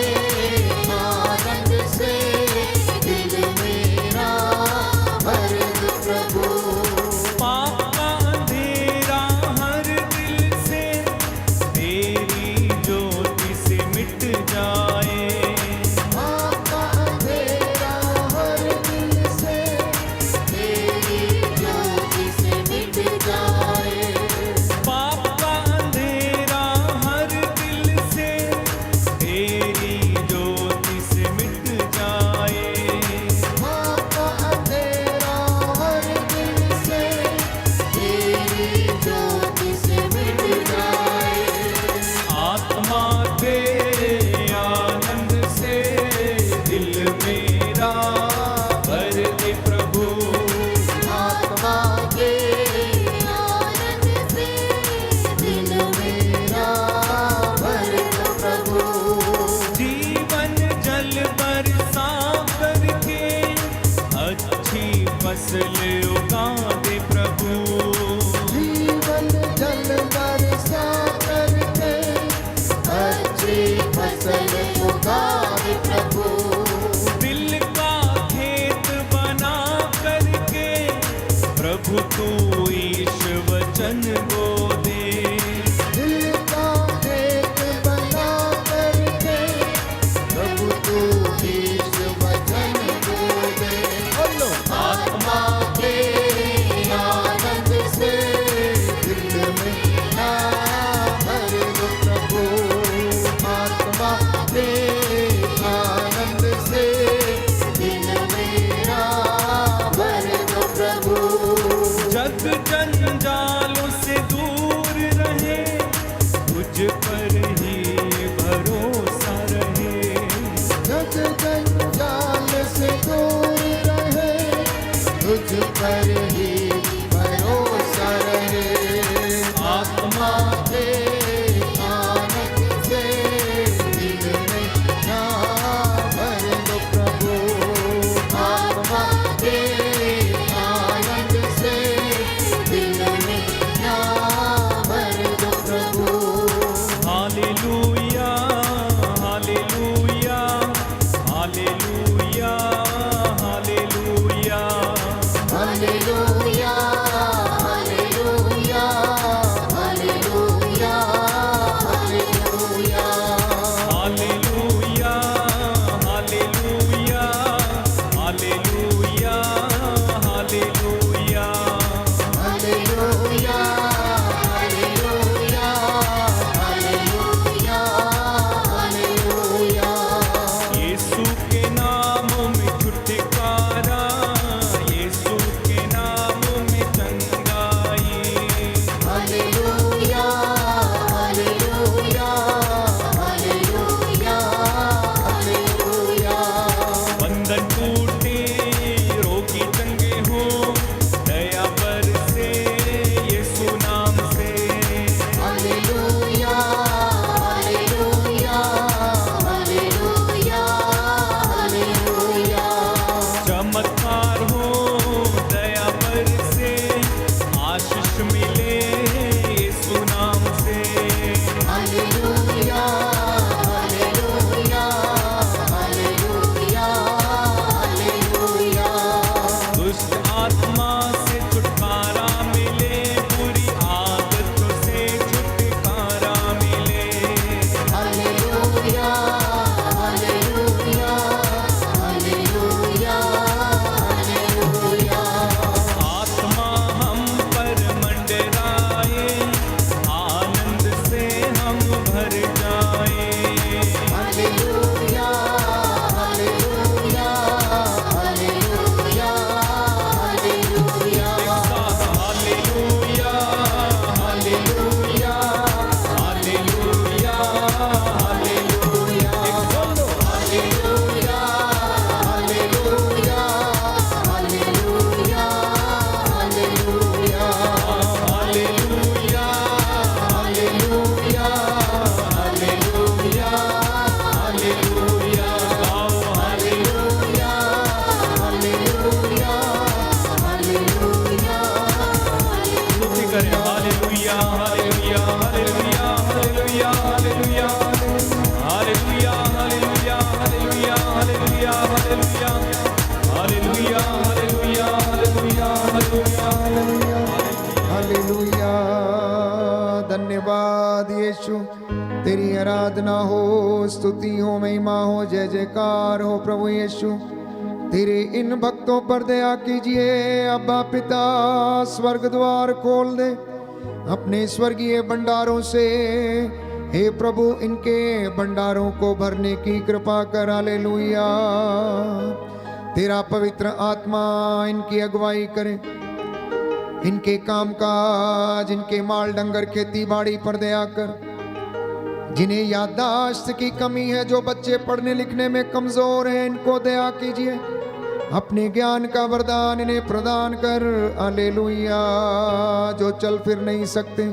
आनंद से दिल मेरा भर दो प्रभु। पाप का अंधेरा हर दिल वचन वो दे। दिल का एक बना करके प्रभु तू इस वचन को दे। बोलो आत्मा के आनंद से दिल में ना भर दो प्रभु, आत्मा के आनंद से दिल मेरा भर दो प्रभु। जग जंजालों से दूर रहे, तुझ पर ही भरोसा रहे। जग जंजाल से दूर रहे, तुझ पर ही भरोसा रहे। आत्मा के आनंद से दिल में ना भर दो प्रभु, आत्मा के आनंद से दिल में ना भर दो प्रभु। हालेलुया हालेलुया हालेलुया हालेलुया। हालेलुया हालेलुया हालेलुया हालेलुया। हालेलुया हालेलुया हालेलुया हालेलुया। हालेलुया हालेलुया हालेलुया हालेलुया। यीशु के नामों में छुटकारा, यीशु के नामों में चंगाई। हालेलुया हालेलुया हालेलुया हालेलुया। बंधन टूटे, रोगी चंगे हो, दया बरसे यीशु नाम से। हालेलुया हालेलुया हालेलुया हालेलुया। चमत्कार हो, दया बरसे, आशीष मिले यीशु नाम से। हालेलुया हालेलुया हालेलुया हालेलुया। दुष्ट आत्मा से छुटकारा मिले, बुरी आदतों से छुटकारा मिले। हालेलुया हालेलुया हालेलुया हालेलुया। आत्मा हम पर मंडराए, आनंद से हम भर जाए। हालेलुया हालेलुया हालेलुया हालेलुया। हालेलुया हालेलुया हालेलुया हालेलुया। हालेलुया हालेलुया हालेलुया हालेलुया। हालेलुया हालेलुया हालेलुया हालेलुया। गाओ हालेलुया हालेलुया हालेलुया स्तुति करें। हालेलुया हालेलुया हालेलुया हालेलुया हालेलुया हालेलुया हालेलुया हालेलुया हालेलुया हालेलुया हालेलुया हालेलुया हालेलुया हालेलुया। हालेलुया। धन्यवाद यीशु, तेरी आराधना हो, स्तुति हो, महिमा हो, जय जयकार हो प्रभु यीशु। तेरे इन भक्तों पर दया कीजिए अब्बा पिता, स्वर्ग द्वार खोल दे अपने स्वर्गीय भंडारों से। हे प्रभु, इनके भंडारों को भरने की कृपा कर। हालेलुया। तेरा पवित्र आत्मा इनकी अगुवाई करे, इनके काम काज, इनके माल डंगर खेती बाड़ी पर दया कर। जिन्हें याददाश्त की कमी है, जो बच्चे पढ़ने लिखने में कमजोर हैं, इनको दया कीजिए। अपने ज्ञान का वरदान इन्हें प्रदान कर। हालेलुया। जो चल फिर नहीं सकते,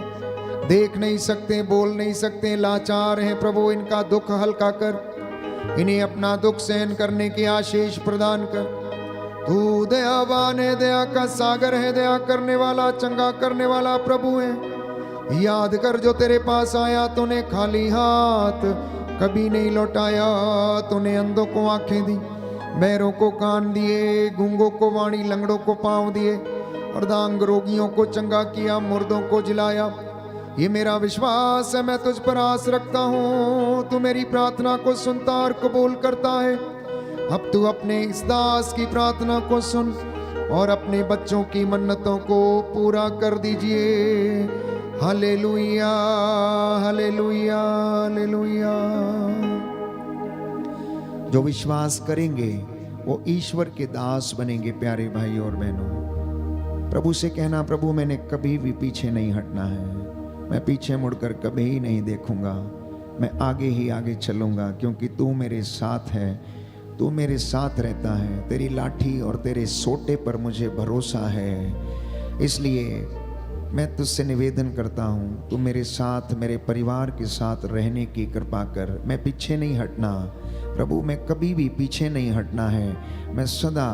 देख नहीं सकते, बोल नहीं सकते, लाचार हैं प्रभु, इनका दुख हल्का कर। इन्हें अपना दुख सहन करने की आशीष प्रदान कर। तू दयावान है, दया का सागर है, दया करने वाला, चंगा करने वाला प्रभु है। याद कर, जो तेरे पास आया तूने खाली हाथ कभी नहीं लौटाया। तूने अंधों को आंखें दी, बहरों को कान दिए, गूंगों को वाणी, लंगड़ों को पांव दिए, अर्धांग रोगियों को चंगा किया, मुर्दों को जिलाया। ये मेरा विश्वास है, मैं तुझ पर आस रखता हूँ। तू मेरी प्रार्थना को सुनता और कबूल करता है। अब तू अपने इस दास की प्रार्थना को सुन और अपने बच्चों की मन्नतों को पूरा कर दीजिए। हालेलुया, हालेलुया, हालेलुया। जो विश्वास करेंगे वो ईश्वर के दास बनेंगे। प्यारे भाई और बहनों, प्रभु से कहना, प्रभु मैंने कभी भी पीछे नहीं हटना है, मैं पीछे मुड़कर कभी ही नहीं देखूंगा, मैं आगे ही आगे चलूंगा, क्योंकि तू मेरे साथ है, तू मेरे साथ रहता है। तेरी लाठी और तेरे सोटे पर मुझे भरोसा है। इसलिए मैं तुझसे निवेदन करता हूँ, तू मेरे साथ, मेरे परिवार के साथ रहने की कृपा कर। मैं पीछे नहीं हटना प्रभु, मैं कभी भी पीछे नहीं हटना है, मैं सदा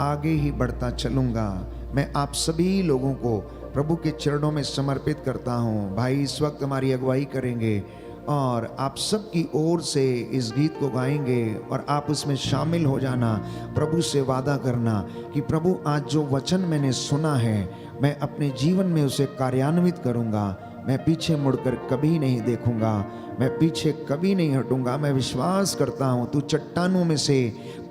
आगे ही बढ़ता चलूँगा। मैं आप सभी लोगों को प्रभु के चरणों में समर्पित करता हूँ। भाई इस वक्त हमारी अगुवाई करेंगे और आप सबकी ओर से इस गीत को गाएंगे और आप उसमें शामिल हो जाना। प्रभु से वादा करना कि प्रभु आज जो वचन मैंने सुना है मैं अपने जीवन में उसे कार्यान्वित करूँगा, मैं पीछे मुड़कर कभी नहीं देखूंगा, मैं पीछे कभी नहीं हटूंगा। मैं विश्वास करता हूँ तू चट्टानों में से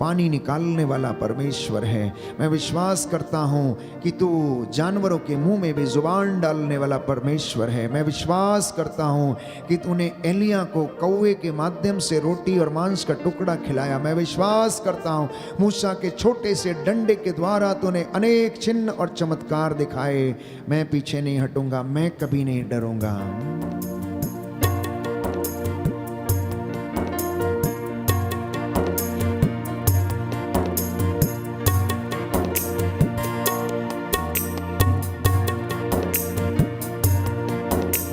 पानी निकालने वाला परमेश्वर है। मैं विश्वास करता हूँ कि तू जानवरों के मुंह में भी जुबान डालने वाला परमेश्वर है। मैं विश्वास करता हूँ कि तूने एलिया को कौवे के माध्यम से रोटी और मांस का टुकड़ा खिलाया। मैं विश्वास करता हूँ मूसा के छोटे से डंडे के द्वारा तूने अनेक चिन्ह और चमत्कार दिखाए। मैं पीछे नहीं हटूंगा, मैं कभी नहीं डरूंगा।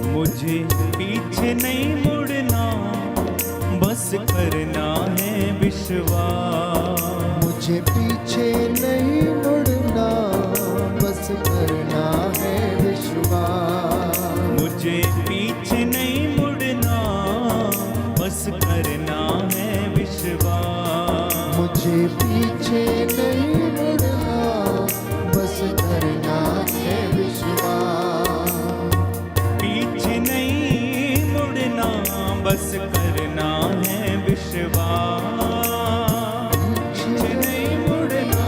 मुझे पीछे नहीं मुड़ना, बस करना है विश्वास। मुझे पीछे नहीं मुड़ना, बस करना है विश्वास। मुझे पीछे नहीं मुड़ना, बस करना है विश्वास। मुझे पीछे नहीं मुड़ना, बस करना है विश्वास। पीछे नहीं मुड़ना, बस करना है विश्वास। पीछे नहीं मुड़ना,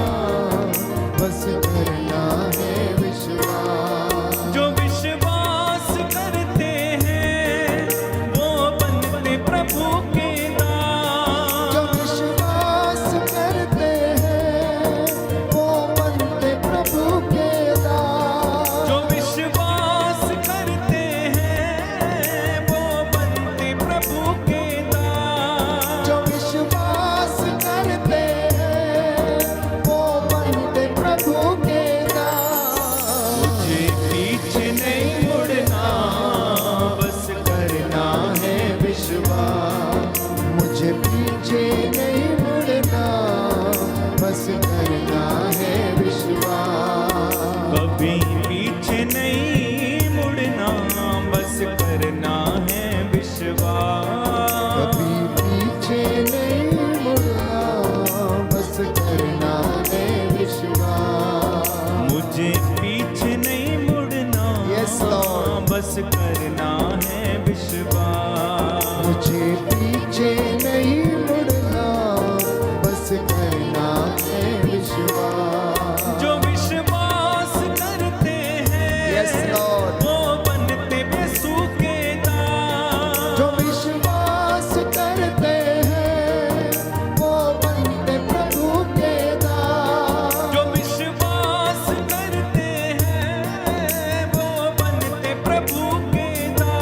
बस करना है विश्वास। जो विश्वास करते हैं वो बनते प्रभु के दास। जो विश्वास करते हैं वो बनते प्रभु के दास। जो विश्वास करते हैं वो बनते प्रभु के दास। जो विश्वास करते हैं वो बनते प्रभु के दास। मुझे पीछे नहीं मुड़ना, बस करना है विश्वास। मुझे पीछे नहीं मुड़ना, बस करना है विश्वास। कभी पीछे नहीं मुड़ना, बस करना है विश्वास। कभी पीछे नहीं मुड़ना, बस करना है विश्वास। मुझे पीछे नहीं मुड़ना, Yes, Lord. बस करना है विश्वास। मुझे पीछे नहीं मुड़ना, बस करना है विश्वास। जो विश्वास करते हैं Yes, Lord. वो बनते यीशु के दास। जो विश्वास करते हैं वो बनते प्रभु के दास। जो विश्वास करते हैं वो बनते प्रभु के दास।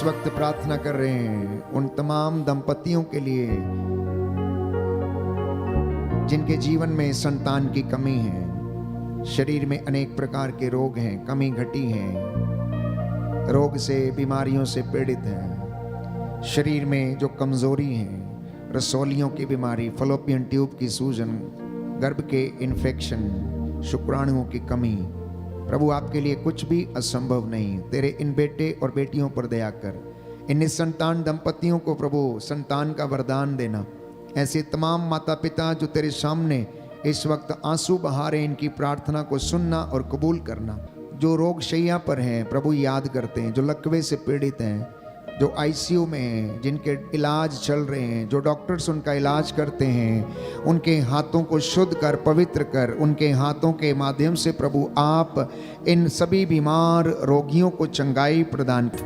इस वक्त प्रार्थना कर रहे हैं उन तमाम दंपतियों के लिए जिनके जीवन में संतान की कमी है, शरीर में अनेक प्रकार के रोग हैं, कमी घटी है, रोग से बीमारियों से पीड़ित हैं, शरीर में जो कमजोरी है, रसौलियों की बीमारी, फलोपियन ट्यूब की सूजन, गर्भ के इन्फेक्शन, शुक्राणुओं की कमी, प्रभु आपके लिए कुछ भी असंभव नहीं। तेरे इन बेटे और बेटियों पर दया कर, इन निसंतान दंपतियों को प्रभु संतान का वरदान देना। ऐसे तमाम माता पिता जो तेरे सामने इस वक्त आंसू बहा रहे, इनकी प्रार्थना को सुनना और कबूल करना। जो रोग शैया पर हैं प्रभु याद करते हैं, जो लकवे से पीड़ित हैं, जो आईसीयू में हैं, जिनके इलाज चल रहे हैं, जो डॉक्टर्स उनका इलाज करते हैं, उनके हाथों को शुद्ध कर, पवित्र कर। उनके हाथों के माध्यम से प्रभु आप इन सभी बीमार रोगियों को चंगाई प्रदान कर।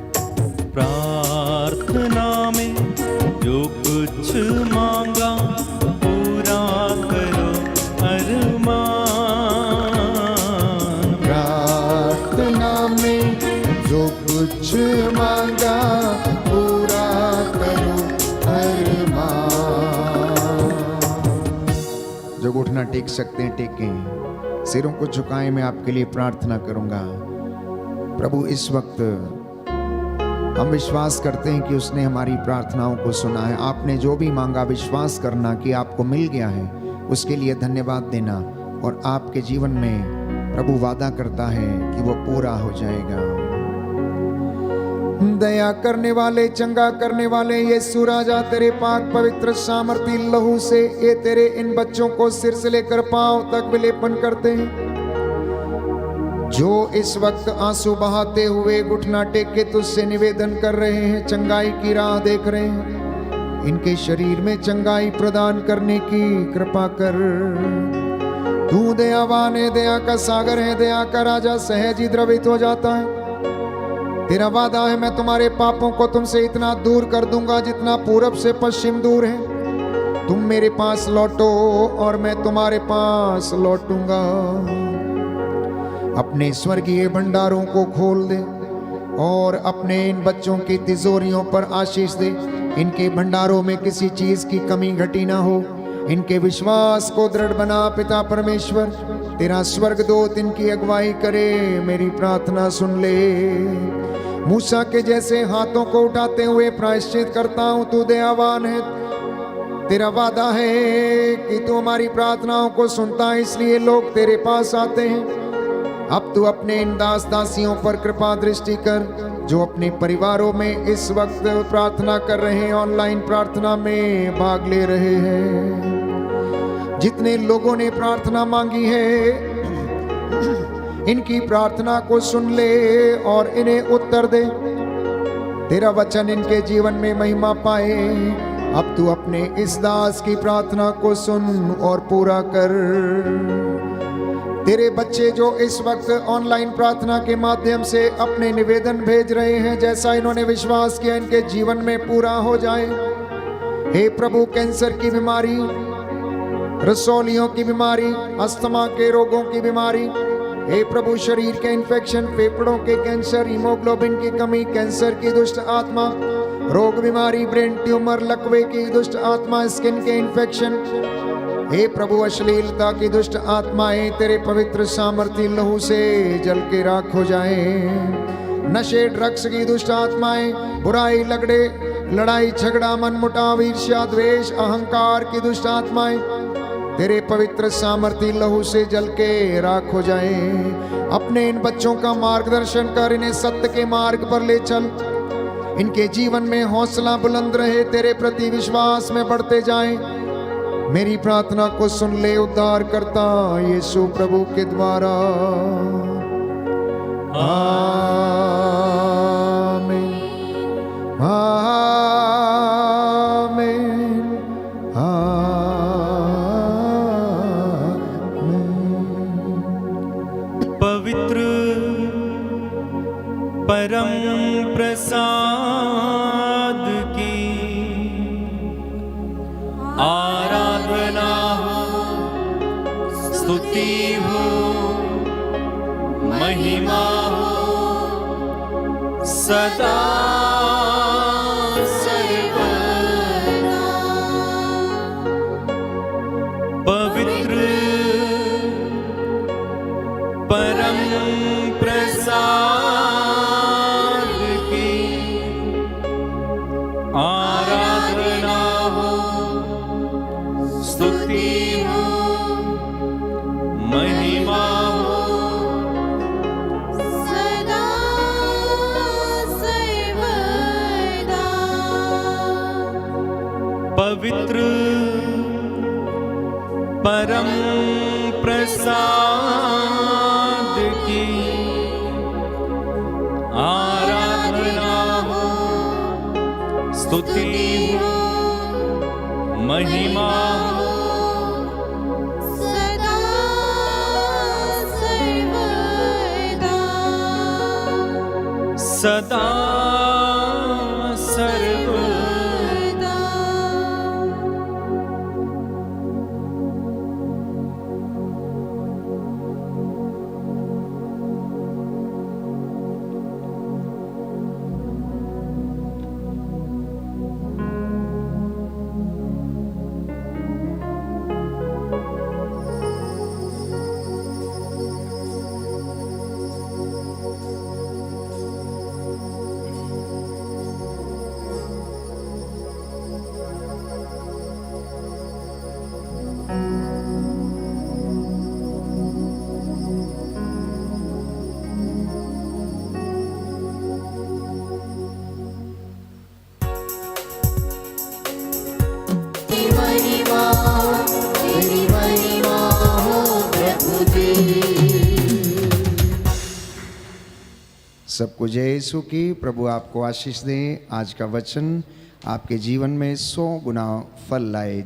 प्रार्थना में जो कुछ मांगा पूरा करो अरमान। प्रार्थना में जो कुछ मांगा पूरा करो अरमान। जो घुटना टेक सकते हैं टेकें, सिरों को झुकाएं। मैं आपके लिए प्रार्थना करूंगा। प्रभु इस वक्त हम विश्वास करते हैं कि उसने हमारी प्रार्थनाओं को सुना है। आपने जो भी मांगा विश्वास करना कि आपको मिल गया है, उसके लिए धन्यवाद देना। और आपके जीवन में प्रभु वादा करता है कि वो पूरा हो जाएगा। दया करने वाले, चंगा करने वाले यीशु राजा, तेरे पाक पवित्र सामर्थी लहू से ये तेरे इन बच्चों को सिर से लेकर पांव तक विलेपन करते हैं। जो इस वक्त आंसू बहाते हुए घुटना टेक के तुझसे निवेदन कर रहे हैं, चंगाई की राह देख रहे हैं, इनके शरीर में चंगाई प्रदान करने की कृपा कर। तू दयावान है, दया का सागर है, दया का राजा सहज ही द्रवित हो जाता है। तेरा वादा है, मैं तुम्हारे पापों को तुमसे इतना दूर कर दूंगा जितना पूरब से पश्चिम दूर है। तुम मेरे पास लौटो और मैं तुम्हारे पास लौटूंगा। अपने स्वर्गीय भंडारों को खोल दे और अपने इन बच्चों की तिजोरियों पर आशीष दे। इनके भंडारों में किसी चीज की कमी घटी ना हो। इनके विश्वास को दृढ़ बना पिता परमेश्वर। तेरा स्वर्गदूत इनकी अगुवाई करे। मेरी प्रार्थना सुन ले। मूसा के जैसे हाथों को उठाते हुए प्रायश्चित करता हूं। तू दयावान है, तेरा वादा है कि तू हमारी प्रार्थनाओं को सुनता है, इसलिए लोग तेरे पास आते हैं। अब तू अपने इन दास दासियों पर कृपा दृष्टि कर, जो अपने परिवारों में इस वक्त प्रार्थना कर रहे हैं, ऑनलाइन प्रार्थना में भाग ले रहे हैं। जितने लोगों ने प्रार्थना मांगी है, इनकी प्रार्थना को सुन ले और इन्हें उत्तर दे। तेरा वचन इनके जीवन में महिमा पाए। अब तू अपने इस दास की प्रार्थना को सुन और पूरा कर। तेरे बच्चे जो इस वक्त ऑनलाइन प्रार्थना के माध्यम से अपने निवेदन भेज रहे हैं, जैसा इन्होंने विश्वास किया इनके जीवन में पूरा हो जाए। हे प्रभु, कैंसर की बीमारी, रसौलियों की बीमारी, अस्थमा के रोगों की बीमारी, हे प्रभु शरीर के इन्फेक्शन, फेफड़ों के कैंसर, हीमोग्लोबिन की कमी, कैंसर की दुष्ट आत्मा, रोग बीमारी, ब्रेन ट्यूमर, लकवे की दुष्ट आत्मा, स्किन के इन्फेक्शन, हे प्रभु अश्लीलता की दुष्ट आत्माएं तेरे पवित्र सामर्थी लहू से जल के राख हो जाए। नशे, ड्रग्स की दुष्ट आत्माएं, बुराई, लगड़े, लड़ाई झगड़ा, मनमुटाव, ईर्ष्या, द्वेष, अहंकार की दुष्ट आत्माएं तेरे पवित्र सामर्थी लहू से जल के राख हो जाए। अपने इन बच्चों का मार्गदर्शन कर, इन्हें सत्य के मार्ग पर ले चल। इनके जीवन में हौसला बुलंद रहे, तेरे प्रति विश्वास में बढ़ते जाएं। मेरी प्रार्थना को सुन ले उद्धार करता यीशु प्रभु के द्वारा। आमीन, आमीन, आमीन। पवित्र परम प्रसाद की आराधना हो, स्तुति हो, महिमा हो सदा पवित्र परम प्रसाद की आराधना हो, स्तुति हो, महिमा हो सदा सर्वदा। सदा सर्वदा। तेरी महिमा हो प्रभु जी। सबको जय यीशु की। प्रभु आपको आशीष दे। आज का वचन आपके जीवन में 100 गुना फल लाए।